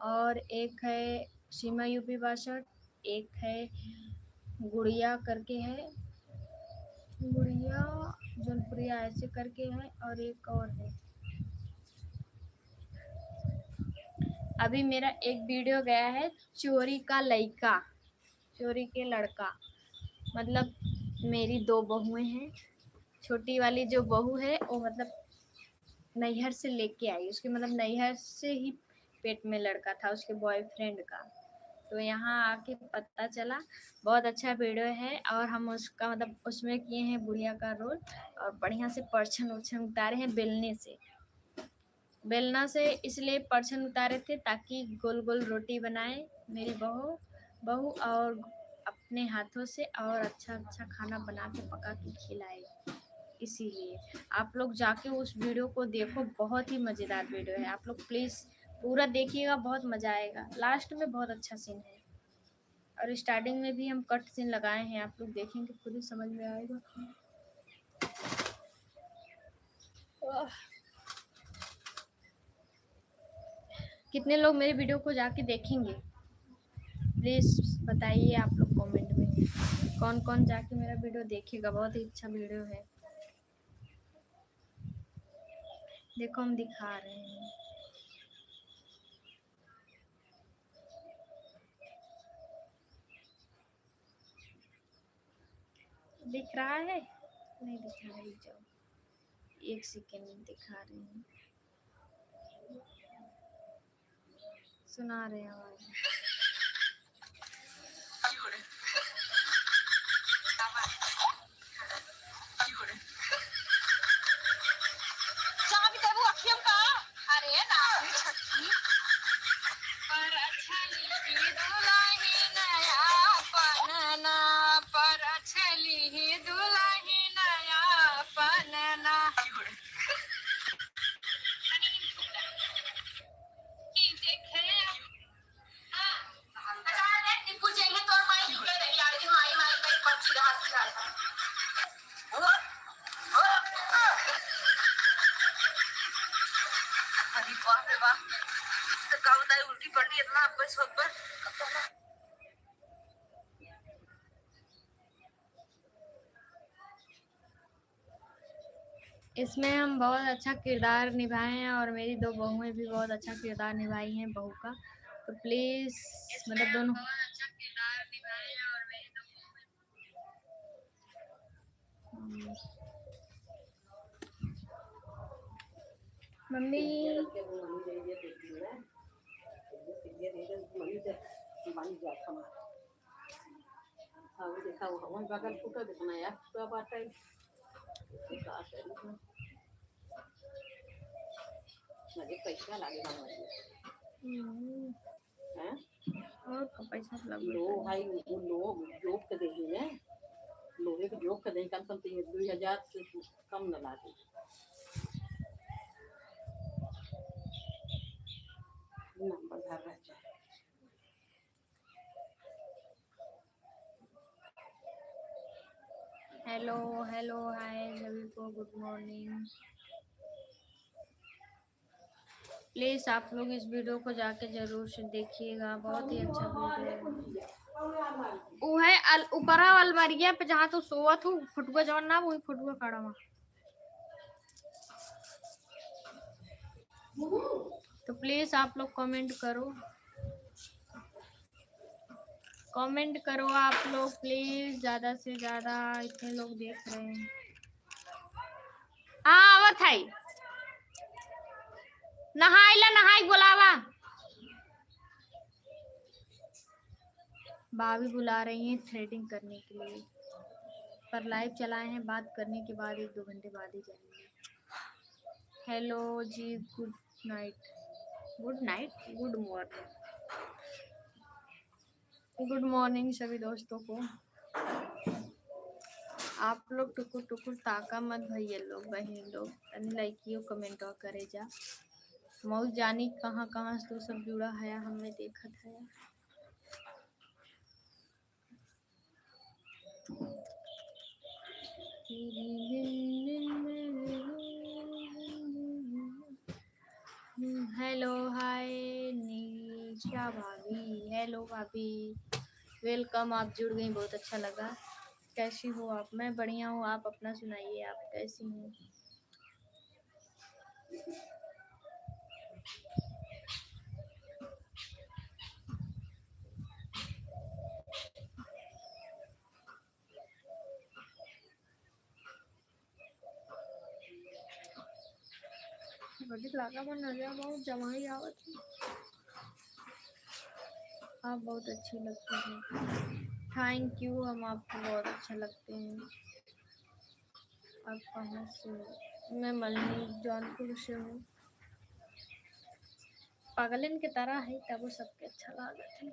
और एक है सीमा यूपी 62, एक है गुड़िया करके है, गुड़िया जौनपुरिया ऐसे करके है, और एक और है। अभी मेरा एक वीडियो गया है चोरी का लड़का, चोरी के लड़का, मतलब मेरी 2 बहुएं हैं। छोटी वाली जो बहू है वो मतलब नैहर से लेके आई, उसके मतलब नैहर से ही पेट में लड़का था उसके बॉयफ्रेंड का, तो यहाँ आके पता चला। बहुत अच्छा वीडियो है, और हम उसका मतलब उसमें किए हैं बुढ़िया का रोल, और बढ़िया से परछन उछन उतारे हैं बेलने से। बेलना से इसलिए परछन उतारे थे ताकि गोल गोल रोटी बनाए मेरी बहू बहू और अपने हाथों से, और अच्छा अच्छा खाना बना के पका के खिलाए। इसीलिए आप लोग जाके उस वीडियो को देखो, बहुत ही मज़ेदार वीडियो है। आप लोग प्लीज़ पूरा देखिएगा, बहुत मज़ा आएगा। लास्ट में बहुत अच्छा सीन है, और स्टार्टिंग में भी हम कट सीन लगाए हैं, आप लोग देखेंगे खुद ही समझ में आएगा। कितने लोग मेरे वीडियो को जाके देखेंगे प्लीज़ बताइए आप लोग कमेंट में, कौन कौन जाके मेरा वीडियो देखेगा। बहुत ही अच्छा वीडियो है, देखो हम दिखा रहे हैं। दिख रहा है? नहीं दिख रहा है, जाओ, 1 सेकेंड में दिखा रहे हैं, सुना रहे हैं आवाज। उल्टी पलटी इतना बस इसमें हम बहुत अच्छा किरदार निभाए हैं, और मेरी 2 बहुएं भी बहुत अच्छा किरदार निभाई हैं बहू का, तो प्लीज़ मतलब दोनों मम्मी पैसा लागे और पैसा लग लोग भाई लोग जोक के देंगे, लोहे के जोक के देंगे, कम कम 2000 से कम न लागे। नंबर धर रह जाए। हेलो हेलो हाय सभी को, गुड मॉर्निंग। प्लीज़ आप लोग इस वीडियो को जाके जरूर से देखिएगा, बहुत ही अच्छा वीडियो है। वो है ऊपरा अलमारिया पे जहाँ तो सोवत हूँ, फुटुआ जवन ना वही फुटुआ खड़ा वहाँ। तो प्लीज़ आप लोग कमेंट करो, कमेंट करो आप लोग प्लीज़, ज़्यादा से ज़्यादा, इतने लोग देख रहे हैं। हाँ आवत है। नहाइला नहाई बुलावा। भाभी बुला रही हैं थ्रेडिंग करने के लिए, पर लाइव चलाए हैं, बात करने के बाद 1-2 घंटे बाद ही जाएंगे। हेलो जी, good night. Good night, good morning. Good morning सभी दोस्तों को। आप लोग टुकुर टुकुर ताका मत भैया लोग, बहन लोग, लाइकियो कमेंट और करे जा। मऊ जानी कहाँ कहाँ से तो सब जुड़ा है, हमें देखा है। हेलो हाय निशा भाभी, हेलो भाभी, वेलकम। आप जुड़ गई, बहुत अच्छा लगा। कैसी हो आप? मैं बढ़िया हूँ, आप अपना सुनाइए, आप कैसी हैं? बड़ी लागा मन नजर बहुत जमाई आवत है। आप बहुत अच्छी लगती हैं। थैंक यू, हम आपको बहुत अच्छा लगते हैं। आप कहाँ से हो? मैं मल्ली जौनपुर से हूँ। पागलन की तरह है तब वो सबके अच्छा लागत है।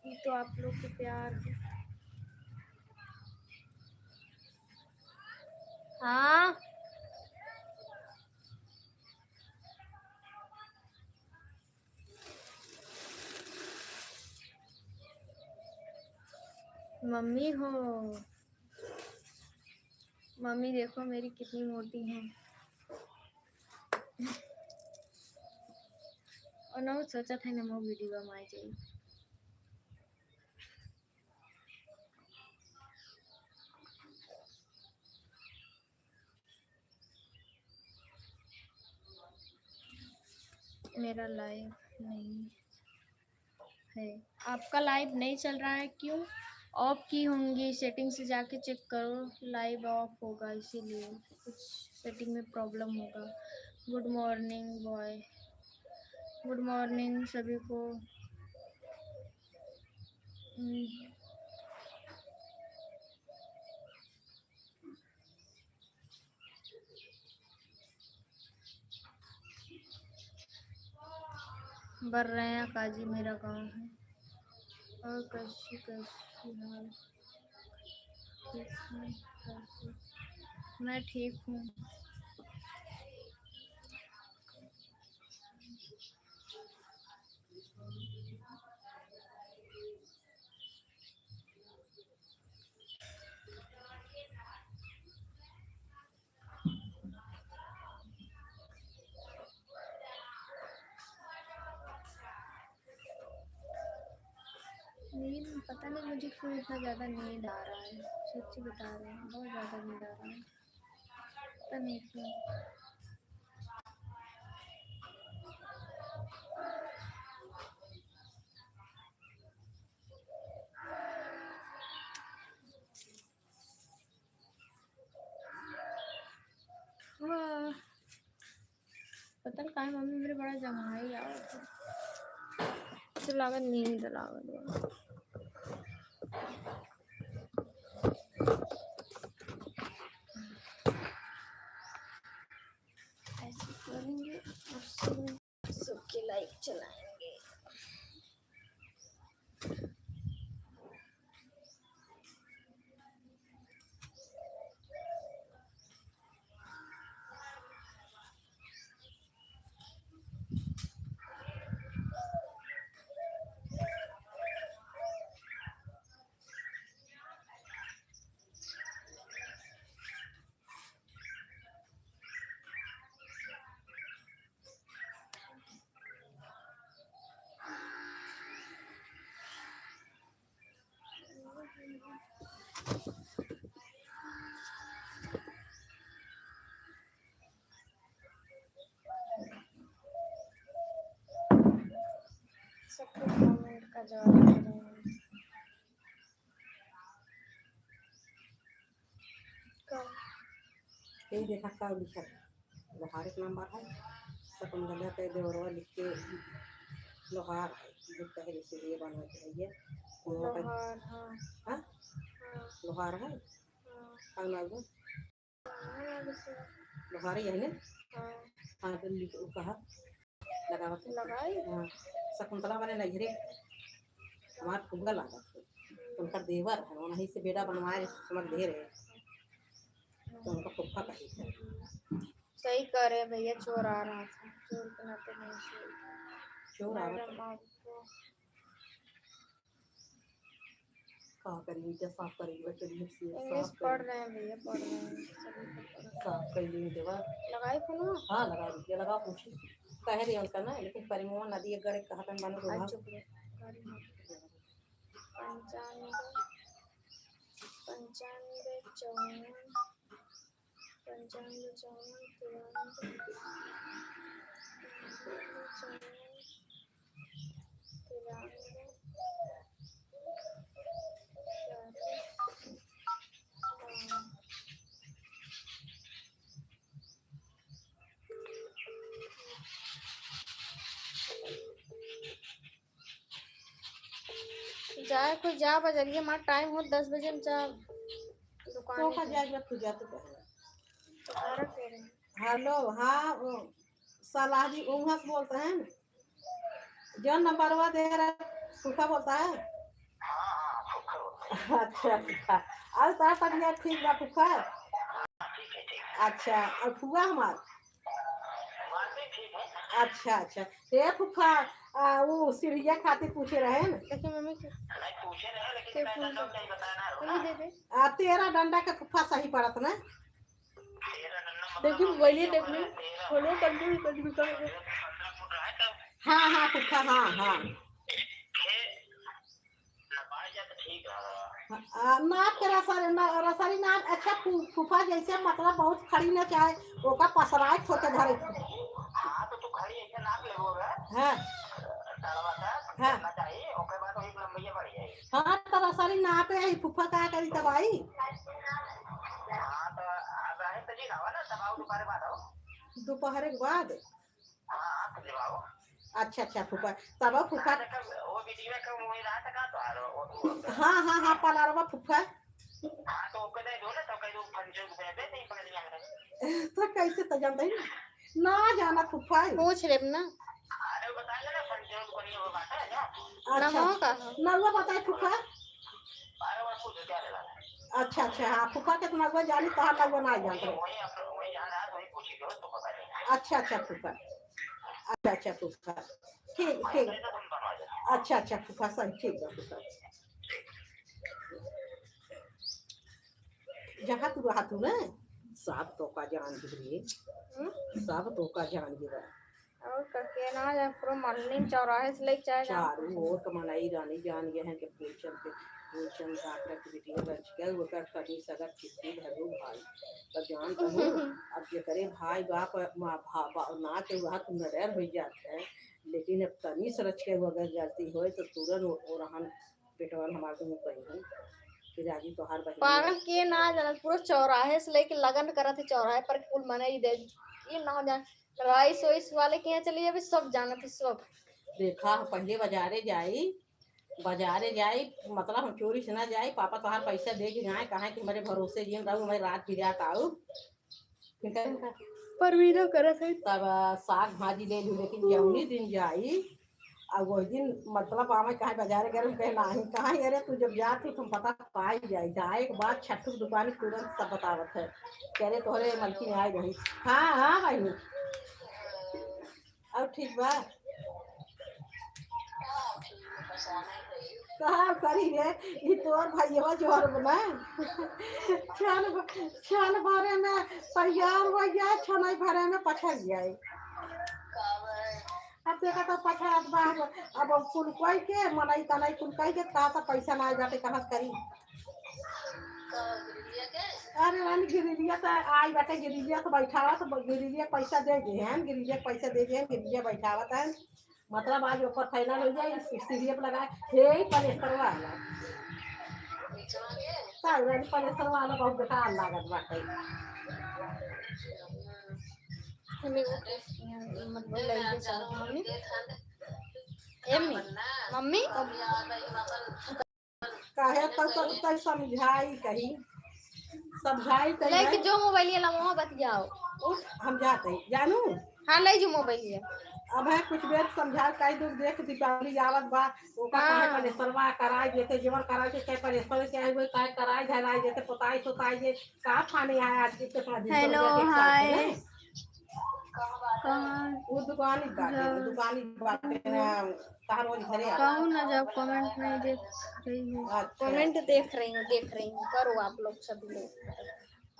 ये तो आप लोग के प्यार है। हाँ मम्मी हो। मम्मी देखो मेरी कितनी मोटी है। और ना सोचा था ना मैं वीडियो बनाई जाए। मेरा लाइव नहीं है। आपका लाइव नहीं चल रहा है क्यों? ऑफ की होंगी, सेटिंग से जाके चेक करो, लाइव ऑफ होगा, इसीलिए कुछ सेटिंग में प्रॉब्लम होगा। Good morning boy, good morning सभी को। बर रहे हैं काजी मेरा गांव है। और कैसी कैसी हाल? ठीक है, कैसी? मैं ठीक हूँ। नींद पता नहीं मुझे क्यों इतना ज़्यादा नींद आ रहा है। सच्ची बता रहे हैं, बहुत ज़्यादा नींद आ रहा है, पता नहीं क्यों। वाह, पता नहीं कहाँ मम्मी मेरे बड़ा जमाई आओ तो लागत नींद लागत। ऐसे करेंगे और सबके लाइक चलाएंगे। सबके कमेंट का जवाब दे रहे हैं। कब? यही देखा कब लिखा है, हर एक नंबर है। शकुंतला के देवरवा लिख के लोहार है जो पहले से ये बना के है लोहार हाँ हाँ हाँ लोहार है हाँ कौन लागो हाँ लोहार ही है ना हाँ हाँ तो लिख कहा लगावत लगाई हाँ शकुंतला बने लगे हमार फुग्गा लगा उनका देवर है वहीं से बेटा बनवाए समझ दे रहे तो उनका फुफ्फा कही थे सही करे भैया, चोर आ रहा था, चोर के नाते नहीं सही। चोर आ रहा मैडम था आपको कहा करेंगे क्या साफ करेंगे चलिए इंग्लिश साफ पढ़ करेंगे रहे हैं भैया, पढ़ रहे हैं सभी को पढ़ रहे साफ कर लेंगे देवा हैं। लगाई फोन हाँ लगा दीजिए लगा पूछिए कह रही उनका ना लेकिन परिमोहन नदी अगर कहा था मानो आज तो चुप रहे पंचानवे पंचानवे चौवन पंचानवे चौवन तिरानवे तिरानवे जाए कोई जा बजरिए मार टाइम हो 10 बजे में जा दुकान तो का जाएगा तू जा तो कहे तो सारा कह रहे हैं। हेलो हाँ सलाह जी उंगस बोलते हैं जो नंबरवा दे रहा फूफा बोलता है अच्छा फूफा और तार पटिया ठीक बा फूफा अच्छा और फुआ हमार अच्छा अच्छा ये फूफा वो सीढ़िया खातिर पूछे रहे न देखिए मम्मी के फोन मम्मी दे दे तेरा डंडा के फूफा सही पड़त ना देखिए बोलिए देखिए बोलो कंट्रोल कंट्रोल करो हाँ हाँ फूफा हाँ हाँ नाप के रसरी नाप अच्छा फूफा जैसे मतलब बहुत खड़ी न चाहे ओका पसराए छोटे धरे हाँ तो तू खड़ी ऐसे नाप ले हाँ हाँ हाँ तो रसरी नापे है फूफा का करी दवाई दोपहर के बाद अच्छा अच्छा फूफा तब फूफा हाँ हाँ हाँ पलारवा फूफा तो कैसे तो जानते हैं ना जाना फूफा पूछ ले ना अच्छा का नलवा बताए फूफा अच्छा अच्छा हाँ फूफा के नलवा जानी कहाँ नलवा ना जानते अच्छा अच्छा फूफा अच्छा अच्छा फूफा ठीक ठीक अच्छा अच्छा फूफा सही ठीक है फूफा जहाँ तू रहा तू ना सब तो का जान गिरी सब तो का जान गिरा और करके ना जा पूरा मोहल्ले चौराहे से लेके चाहे चारू ओर कमनाई रानी जान गए हैं कि फूलचंद काकरा की वीडियो रच के वो कर कभी सगर चिट्ठी धरू भाई तो जान कहूँ अब ये करे भाई बाप माँ ना के वहाँ तुम नडर हो जाते हैं लेकिन अब तनी से रच के वो अगर गलती हो तो तुरंत वो रहन पेटवान हमारे को कहीं फिर आगे तो हर पागल के ना जाना पूरा चौराहे से लेके लगन करा थे चौराहे पर कुल मने ही दे ये ना जान राइस वाइस वाले के यहाँ चलिए अभी सब जाना थे सब देखा पहले बाजारे जाई मतलब हम चोरी से ना जाए पापा तोहार पैसा दे के जाए कहा कि मेरे भरोसे जिन रहू मैं रात बिरात आऊ परवीना करत है तब साग भाजी ले लू लेकिन जौनी दिन जाई और वही दिन मतलब आवे कहा बाजार गए कहे नाही कहा अरे तू जब जा तू तुम पता पाई जाए जाए के बाद छठू दुकान तुरंत सब बतावत है कह रहे तोहरे मलकी आई रही हाँ हाँ भाई अब ठीक बा कहा करी रे ये तोर भैया जोर बना छन भरे में तैयार हो जाए छन भरे में पछड़ जाए अब देखा तो पछात बा अब कुल कोई के मनई तनई कुल कई के कहा पैसा ना जाते कहाँ करी अरे रानी गिरिलिया तो आई बाटे गिरिलिया तो बैठावा तो गिरिलिया पैसा दे दे हैं गिरिलिया पैसा दे दे गिरिलिया बैठावा था मतलब आज ऊपर फैला हो जाए सीढ़ी पर लगा हे पलेस्तर वाला पलेस्तर वाला बहुत बेकार लागत बाटे मम्मी मतलब लगे साथ मम्मी एम्मी मम्मी काहे तक समझाई कही समझाई कही लेके है। जो मोबाइल ये लमो बतियाओ उठ हम जाते हैं जानू। हाँ ले जो मोबाइल ये अब है कुछ बेर समझा कई दूर देख दीपावली आवत बा ओका काहे हाँ परेशरवा कराई देते जीवन कराई के कहे परेशर के आई काहे कराई धराई देते पोताई सोताई जे का खाने आया आज कितना दिन हेलो तो देख हाय सकते हैं। कहाँ वो दुकानी बाटे जा दुकानी बाटे ना कहाँ रोज घरे आ। कहूँ ना जब कमेंट नहीं देख रही हूँ अच्छा कमेंट देख रही हूँ करो आप लोग सभी लोग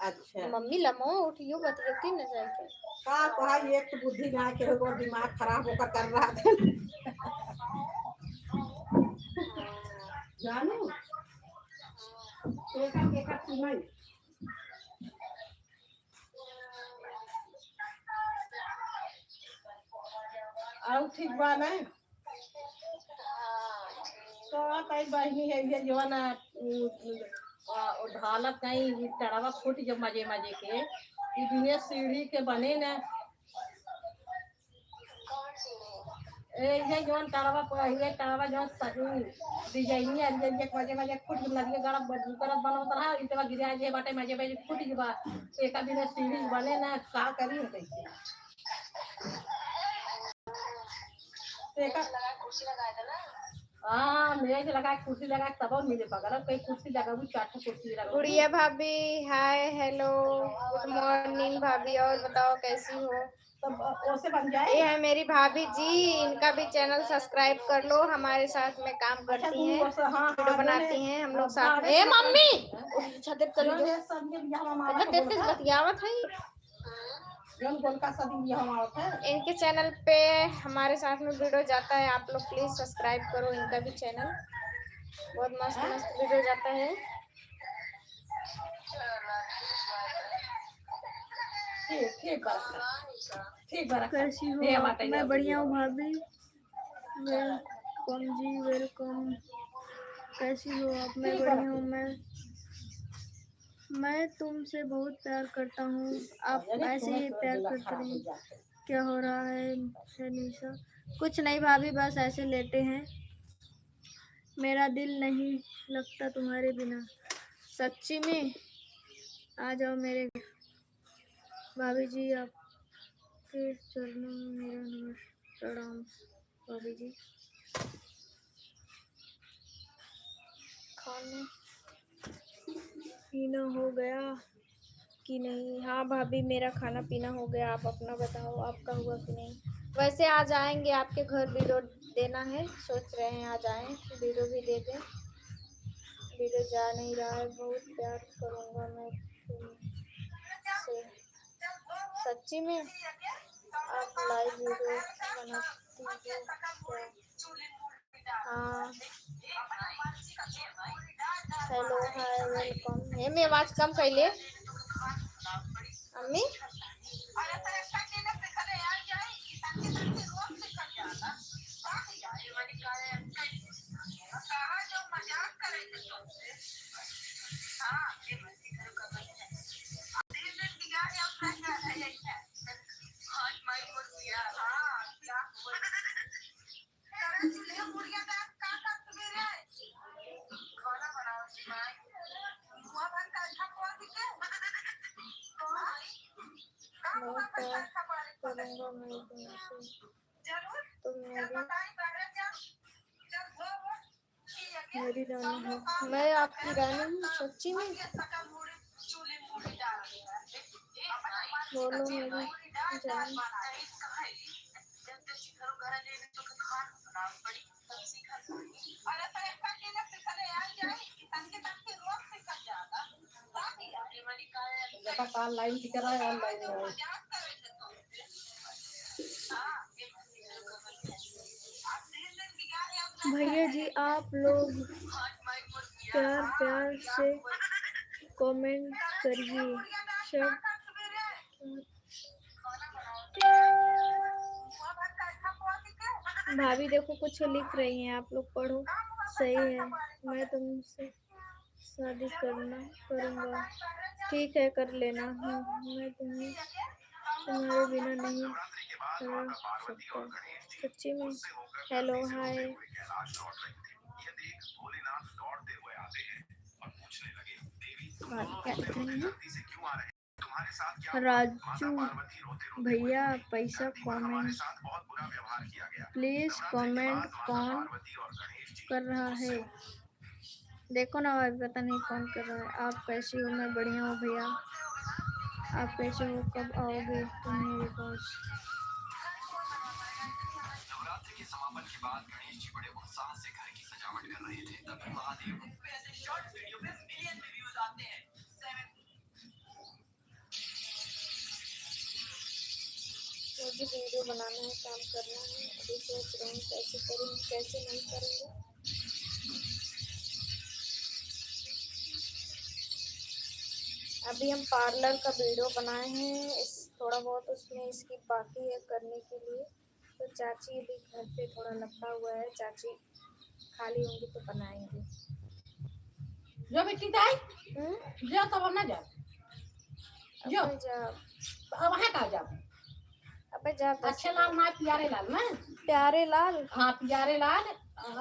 अच्छा मम्मी लमो उठियो बतियती न जाके का कहा एक तो बुद्धि ना के हो दिमाग खराब होकर कर रहा था जानू एक सुनाई और ठीक बा ना तो कई बहनी है ये जो है ना ढालत कहीं टड़वा फूट जब मजे मजे के इतने सीढ़ी के बने ना ये जोन टड़वा ये टड़वा जो डिजाइन है ये मजे मजे फूट लगे गड़ा करत बनत रहा इतवा गिरा जे बाटे मजे मजे फूट जबा एक दिन सीढ़ी बने ना का करी कैसे एक कुर्सी लगाया था ना। हाँ मेज लगा कुर्सी लगा तब मिले पकड़ कई कुर्सी लगा वो चार कुर्सी लगा गुड़िया भाभी हाय हेलो गुड मॉर्निंग भाभी और बताओ कैसी हो तब ओसे बन जाए। ये है मेरी भाभी जी इनका भी चैनल सब्सक्राइब कर लो हमारे साथ में काम करती हैं वीडियो बनाती हैं हम लोग साथ में ए मम्मी छते चली जो तेज बतियावत है जौन गोलका सदी हम आवत है इनके चैनल पे हमारे साथ में वीडियो जाता है आप लोग प्लीज सब्सक्राइब करो इनका भी चैनल बहुत मस्त मस्त वीडियो जाता है ठीक बड़ा कैसी हो आप मैं बढ़िया हूँ भाभी वेलकम जी वेलकम कैसी हो आप मैं बढ़िया हूँ मैं तुमसे बहुत प्यार करता हूँ आप ऐसे ही प्यार करते रहें क्या हो रहा है निशा कुछ नहीं भाभी बस ऐसे लेटे हैं मेरा दिल नहीं लगता तुम्हारे बिना सच्ची में आ जाओ मेरे घर भाभी जी आपके चरणों में मेरा नमस्कार प्रणाम भाभी जी खाना पीना हो गया कि नहीं हाँ भाभी मेरा खाना पीना हो गया आप अपना बताओ आपका हुआ कि नहीं वैसे आ जाएंगे आपके घर वीडियो देना है सोच रहे हैं आ जाएं वीडियो भी दे दें वीडियो जा नहीं रहा है बहुत प्यार करूँगा मैं तुमसे सच्ची में आप लाइव वीडियो बनाती हो क्या हाँ हेलो हाय वेलकम हे मैं आवाज कम कैले अम्मी करूँगा मैं तुमसे तुम मेरी रानी हो मैं आपकी रानी हूँ सच्ची में बोलो मेरी जान जब लाइन की तरह ऑनलाइन भैया जी आप लोग प्यार प्यार से कमेंट करिए सब भाभी देखो कुछ लिख रही हैं आप लोग पढ़ो सही है मैं तुमसे शादी करूँगा ठीक है कर लेना मैं तुम्हें तुम्हारे बिना नहीं रह सकता सच्ची में। Hello hi. बात क्या लिख रही है? राजू भैया पैसा कमेंट प्लीज कमेंट कौन कर रहा है? देखो ना भाई, पता नहीं कौन कर रहा है। आप कैसी हो? मैं बढ़िया हूँ भैया। आप कैसे हो? कब आओगे तुम मेरे पास? मुझे वीडियो बनाना है, काम करना है। अभी सोच रहा हूँ कैसे करूँ कैसे नहीं करूँगी। अभी हम पार्लर का वीडियो बनाए हैं, इस थोड़ा बहुत उसमें इसकी बाकी है करने के लिए। तो चाची भी घर पे थोड़ा लपटा हुआ है, चाची खाली होंगी तो बनाएंगे। जो बेटी जाए जो तब हम ना जाओ जो अबे जा वहाँ का जाओ अबे जा अच्छे लाल ना प्यारे लाल ना प्यारे लाल। हाँ प्यारे लाल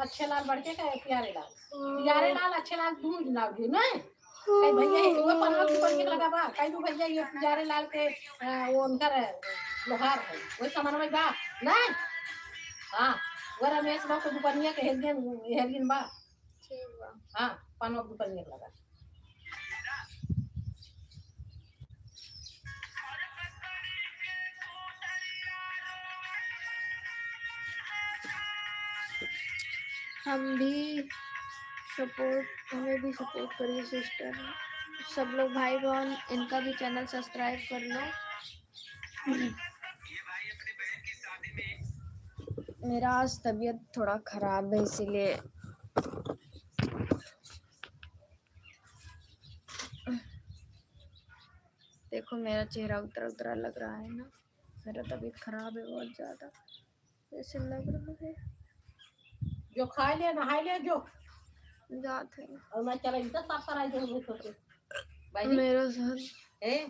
अच्छे लाल बढ़ के प्यारे लाल अच्छे लाल दूध लाओगे ना कई भैया वो पन्ना ऊपर के लगा बा कई दू भैया ये प्यारे लाल के वो अंदर लोहार है वही सामान में बा ना हाँ वो रमेश बा को दुपनिया के हेरियन बा ठीक बा। हाँ पन्ना दुपनिया लगा हम भी हमें भी सपोर्ट करिए सिस्टर। सब लोग भाई बहन इनका भी चैनल सब्सक्राइब कर लो। मेरा आज तबीयत थोड़ा खराब है इसीलिए देखो मेरा चेहरा उतरा उतरा लग रहा है ना। मेरा तबीयत खराब है बहुत ज़्यादा, ऐसे लग रहा है। जो खाए ले नहाए ले जो जात है और मैं चला इतना साफ कराई दे वो तो भाई मेरा सर ए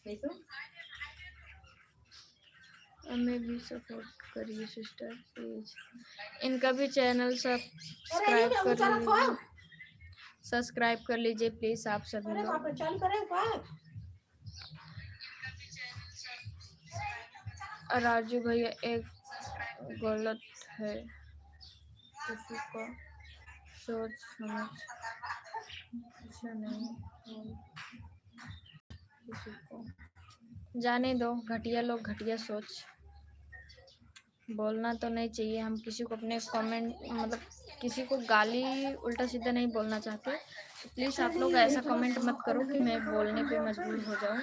नहीं सुन हमें भी सपोर्ट करिए सिस्टर प्लीज। इनका भी चैनल अरे ये सब्सक्राइब कर लीजिए, सब्सक्राइब कर लीजिए प्लीज आप सभी अरे बाप रे लोग। चालू करे का राजू भैया एक गलत है, किसी को सोच समझ अच्छा नहीं हो, किसी को जाने दो। घटिया लोग घटिया सोच, बोलना तो नहीं चाहिए। हम किसी को अपने कमेंट मतलब किसी को गाली उल्टा सीधा नहीं बोलना चाहते। तो प्लीज़ आप लोग ऐसा कमेंट मत करो कि मैं बोलने पे मजबूर हो जाऊँ।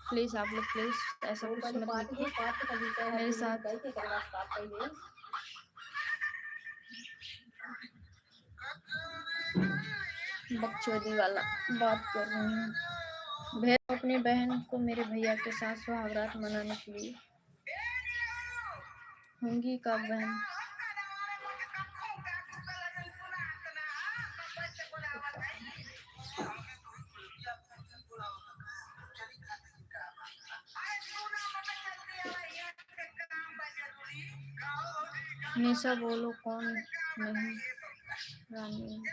प्लीज़ आप लोग प्लीज़ ऐसा कुछ मत लिखो मेरे साथ। बकचोदी वाला बात कर रही हूँ। भेज अपनी बहन को मेरे भैया के साथ सुहागरात मनाने के लिए। होंगी कब बहन? निशा बोलो कौन नहीं रानी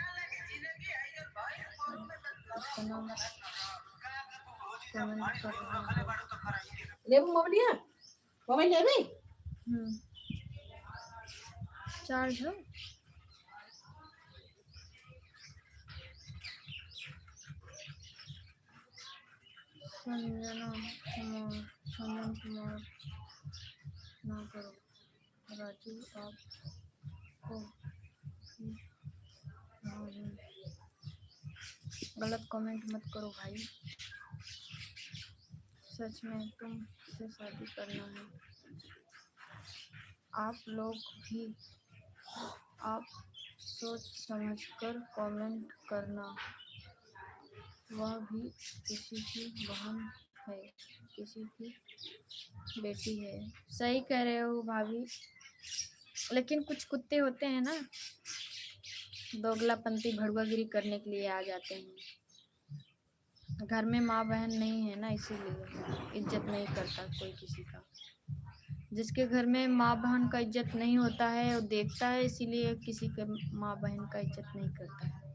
इतना कमेंट कर रहा है। लेबू मोबाइल मोबाइल ले भी चार्ज हो संजना कुमार संजन कुमार ना करो राजू आपको गलत कमेंट मत करो भाई। सच में तुमसे शादी करना है। आप लोग भी आप सोच समझकर कमेंट करना। वह भी किसी की बहन है, किसी की बेटी है। सही कह रहे हो भाभी, लेकिन कुछ कुत्ते होते हैं ना, दोगलापंती भड़ुआगिरी करने के लिए आ जाते हैं। घर में माँ बहन नहीं है ना, इसीलिए इज्जत नहीं करता कोई किसी का। जिसके घर में माँ बहन का इज्जत नहीं होता है वो देखता है, इसीलिए किसी के माँ बहन का इज्जत नहीं करता है।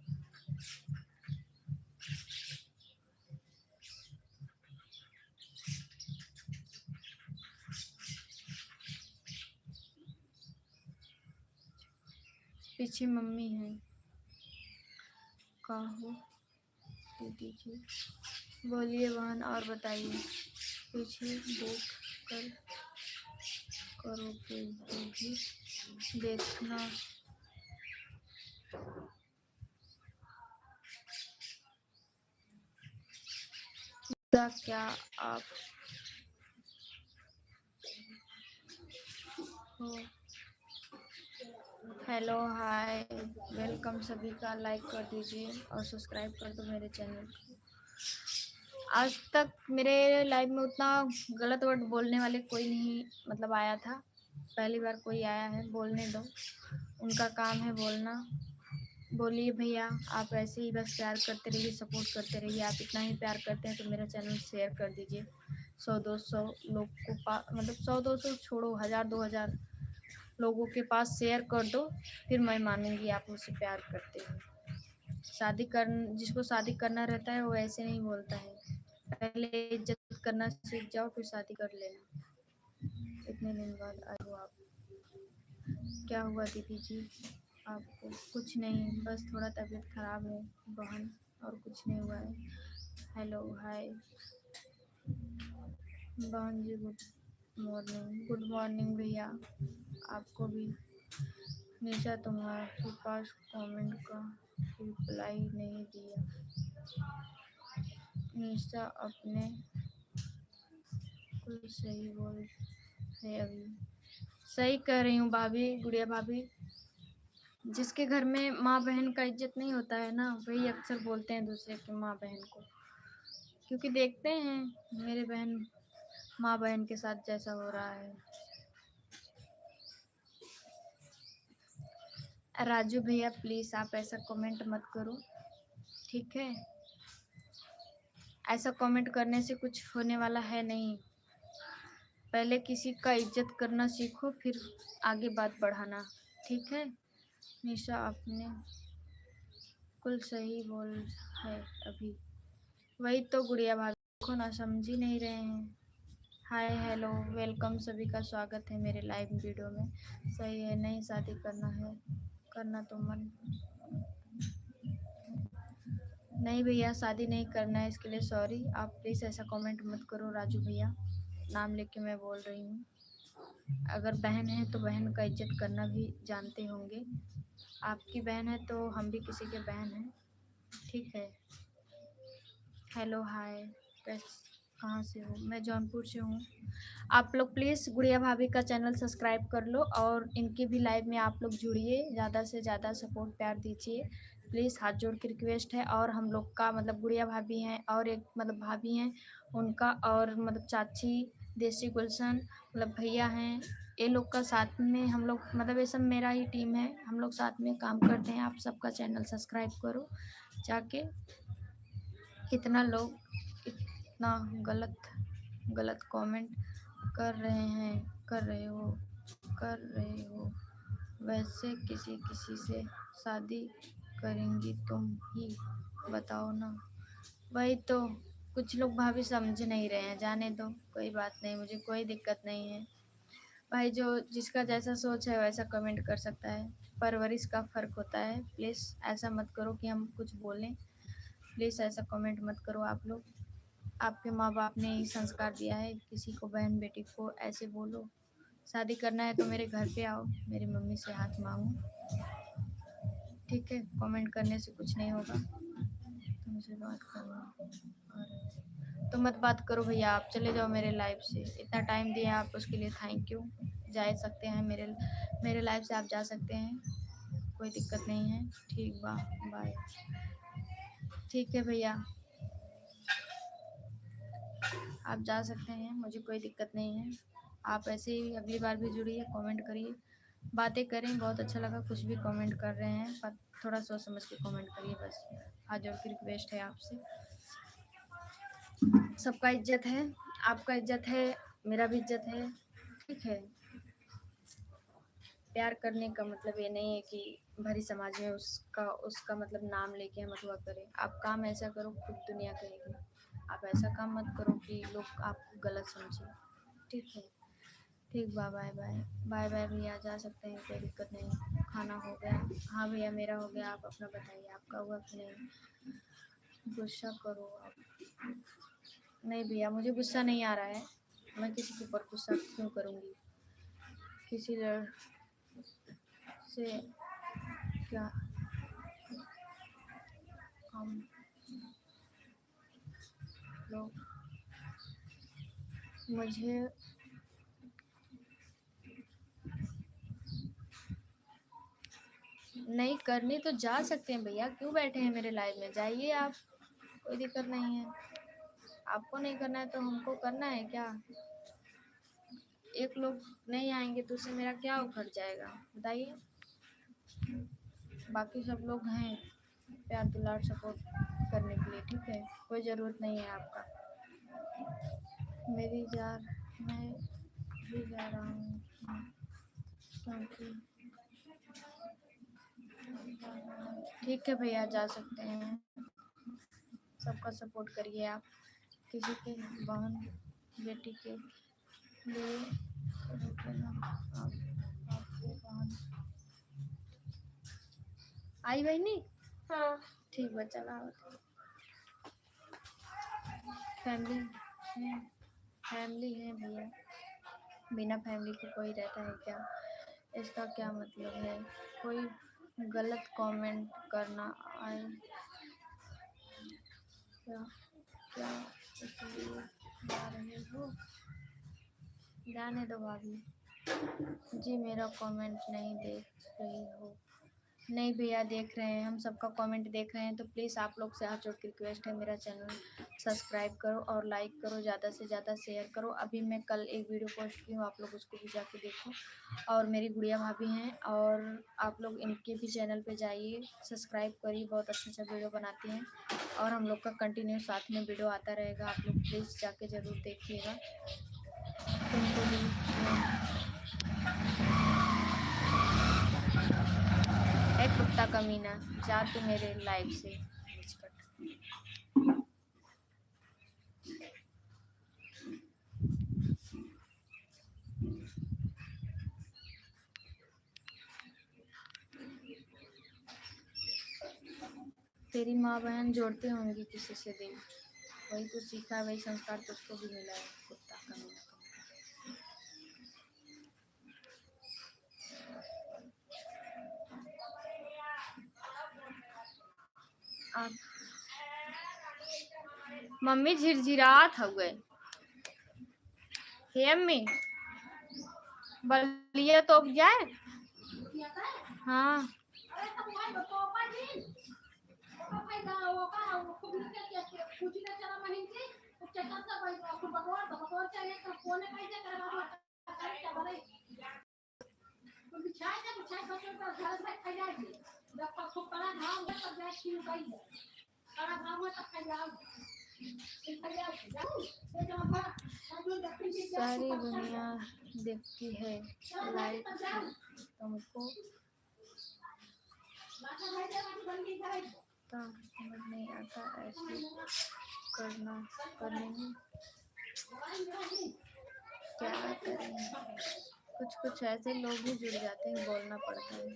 पीछे मम्मी है, का हो दीदी जी, बोलिए बहन और बताइए। पीछे देख कर करोगे जो भी देखना। क्या आप हो? हेलो हाय वेलकम, सभी का लाइक कर दीजिए और सब्सक्राइब कर दो मेरे चैनल को। आज तक मेरे लाइव में उतना गलत वर्ड बोलने वाले कोई नहीं मतलब आया था, पहली बार कोई आया है। बोलने दो, उनका काम है बोलना। बोलिए भैया, आप ऐसे ही बस प्यार करते रहिए, सपोर्ट करते रहिए। आप इतना ही प्यार करते हैं तो मेरा चैनल शेयर कर दीजिए। 100-200 लोग को मतलब 100-200 छोड़ो, 1000-2000 लोगों के पास शेयर कर दो, फिर मैं मानूंगी आप मुझसे प्यार करते हो। जिसको शादी करना रहता है वो ऐसे नहीं बोलता है। पहले इज्जत करना सीख जाओ फिर शादी कर लेना। इतने दिन बाद आए हो आप, क्या हुआ दीदी जी आपको? कुछ नहीं, बस थोड़ा तबीयत खराब है बहन, और कुछ नहीं हुआ है। हेलो हाय बहन जी, गुड मॉर्निंग भैया आपको भी। निशा तुम्हारे पास कमेंट का रिप्लाई नहीं दिया। निशा अपने कुल सही बोल है अभी। सही कह रही हूँ भाभी, गुड़िया भाभी। जिसके घर में माँ बहन का इज्जत नहीं होता है ना, वही अक्सर बोलते हैं दूसरे की माँ बहन को, क्योंकि देखते हैं मेरे बहन माँ बहन के साथ जैसा हो रहा है। राजू भैया प्लीज़ आप ऐसा कमेंट मत करो, ठीक है? ऐसा कमेंट करने से कुछ होने वाला है नहीं। पहले किसी का इज्जत करना सीखो, फिर आगे बात बढ़ाना, ठीक है? निशा आपने कुल सही बोल है अभी। वही तो गुड़िया भाभी, देखो ना, समझ ही नहीं रहे हैं। हाय हेलो वेलकम, सभी का स्वागत है मेरे लाइव वीडियो में। सही है, नहीं शादी करना है, करना तो मन नहीं भैया, शादी नहीं करना है, इसके लिए सॉरी। आप प्लीज़ ऐसा कमेंट मत करो राजू भैया, नाम लेके मैं बोल रही हूँ। अगर बहन है तो बहन का इज्जत करना भी जानते होंगे। आपकी बहन है तो हम भी किसी के बहन हैं, ठीक है? हेलो हाय, कहाँ से हो? मैं जौनपुर से हूँ। आप लोग प्लीज़ गुड़िया भाभी का चैनल सब्सक्राइब कर लो और इनके भी लाइव में आप लोग जुड़िए, ज़्यादा से ज़्यादा सपोर्ट प्यार दीजिए प्लीज़, हाथ जोड़ के रिक्वेस्ट है। और हम लोग का मतलब गुड़िया भाभी हैं और एक मतलब भाभी हैं उनका, और मतलब चाची देसी गुलशन मतलब भैया हैं, ये लोग का साथ में हम लोग मतलब ये सब मेरा ही टीम है, हम लोग साथ में काम करते हैं। आप सबका चैनल सब्सक्राइब करो जाके। कितना लोग इतना गलत कमेंट कर रहे हैं, कर रहे हो। वैसे किसी किसी से शादी करेंगी तुम ही बताओ ना। वही तो, कुछ लोग भाभी समझ नहीं रहे हैं, जाने दो, कोई बात नहीं, मुझे कोई दिक्कत नहीं है भाई। जो जिसका जैसा सोच है वैसा कमेंट कर सकता है, परवरिश का फ़र्क होता है। प्लीज़ ऐसा मत करो कि हम कुछ बोलें, प्लीज़ ऐसा कमेंट मत करो आप लोग। आपके माँ बाप ने ही संस्कार दिया है, किसी को बहन बेटी को ऐसे बोलो। शादी करना है तो मेरे घर पे आओ, मेरी मम्मी से हाथ मांगो, ठीक है? कमेंट करने से कुछ नहीं होगा। तुमसे बात करो और तो मत बात करो भैया, आप चले जाओ मेरे लाइव से। इतना टाइम दिया आप उसके लिए थैंक यू। जा सकते हैं मेरे लाइव से, आप जा सकते हैं, कोई दिक्कत नहीं है, ठीक बाय। ठीक है भैया, आप जा सकते हैं, मुझे कोई दिक्कत नहीं है। आप ऐसे ही अगली बार भी जुड़िए, कमेंट करिए, बातें करें। बहुत अच्छा लगा, कुछ भी कमेंट कर रहे हैं पर थोड़ा सोच समझ के कमेंट करिए बस, हाथ जोड़ के रिक्वेस्ट है आपसे। सबका इज्जत है, आपका इज्जत है, मेरा भी इज्जत है, ठीक है। प्यार करने का मतलब ये नहीं है कि भरी समाज में उसका उसका मतलब नाम लेके हम अथवा करें। आप काम ऐसा करो खुद दुनिया कहेगी। आप ऐसा काम मत करो कि लोग आपको गलत समझे, ठीक है। ठीक, bye bye bye bye bye भैया, जा सकते हैं, कोई दिक्कत नहीं। खाना हो गया? हाँ भैया मेरा हो गया, आप अपना बताइए आपका हुआ कि नहीं? गुस्सा करो आप? नहीं भैया मुझे गुस्सा नहीं आ रहा है, मैं किसी के ऊपर गुस्सा क्यों करूँगी? किसी लड़ से क्या हम लोग, मुझे नहीं करनी तो जा सकते हैं भैया, क्यों बैठे हैं मेरे लाइव में? जाइए आप, कोई दिक्कत नहीं है। आपको नहीं करना है तो हमको करना है क्या? एक लोग नहीं आएंगे तो उससे मेरा क्या उखड़ जाएगा बताइए? बाकी सब लोग हैं प्यार दुलार सपोर्ट करने के लिए, ठीक है, कोई ज़रूरत नहीं है आपका। मेरी जार मैं भी जा रहा हूँ क्योंकि ठीक है भैया, जा सकते हैं। सबका सपोर्ट करिए आप, किसी के बहन बेटी के लिए रुके ना। आपके बहन आई बहनी? हाँ ठीक बा, चला फैमिली है, फैमिली है भैया, बिना फैमिली के कोई रहता है क्या? इसका क्या मतलब है? कोई गलत कमेंट करना आए क्या? क्या इसलिए जा रहे हो? जाने दो भाभी जी, मेरा कमेंट नहीं देख रही हो? नहीं भैया देख रहे हैं, हम सबका कमेंट देख रहे हैं, तो प्लीज़ आप लोग से हाथ जोड़ के रिक्वेस्ट है, मेरा चैनल सब्सक्राइब करो और लाइक करो, ज़्यादा से ज़्यादा शेयर करो। अभी मैं कल एक वीडियो पोस्ट की हूँ, आप लोग उसको भी जाके देखो। और मेरी गुड़िया भाभी हैं, और आप लोग इनके भी चैनल पे जाइए, सब्सक्राइब करिए, बहुत अच्छा अच्छा वीडियो बनाती हैं, और हम लोग का कंटिन्यू साथ में वीडियो आता रहेगा, आप लोग प्लीज़ जाके ज़रूर देखिएगा। तुमको भी ए कुत्ता कमीना, जा तू मेरे लाइफ से तेरी माँ बहन जोड़ती होंगी किसी से दिल, वही तो सीखा है, वही संस्कार तुझको भी मिला है, कुत्ता कमीना। आप मम्मी झिरझिरात हो गए हे अम्मी, बलिया तो जाए। हाँ सारी दुनिया देखती है लाइफ तुमको समझ नहीं आता ऐसे करना करने में क्या करें? कुछ कुछ ऐसे लोग ही जुड़ जाते हैं, बोलना पड़ता है।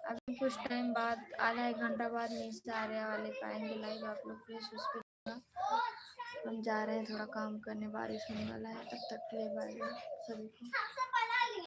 अभी कुछ टाइम बाद, आधा एक घंटा बाद निशा आर्या वाले पाएंगे लाइव, आप लोग प्लीज उस पर। हम जा रहे हैं थोड़ा काम करने, बारिश होने वाला है, तब तक के लिए बाय बाय सभी को।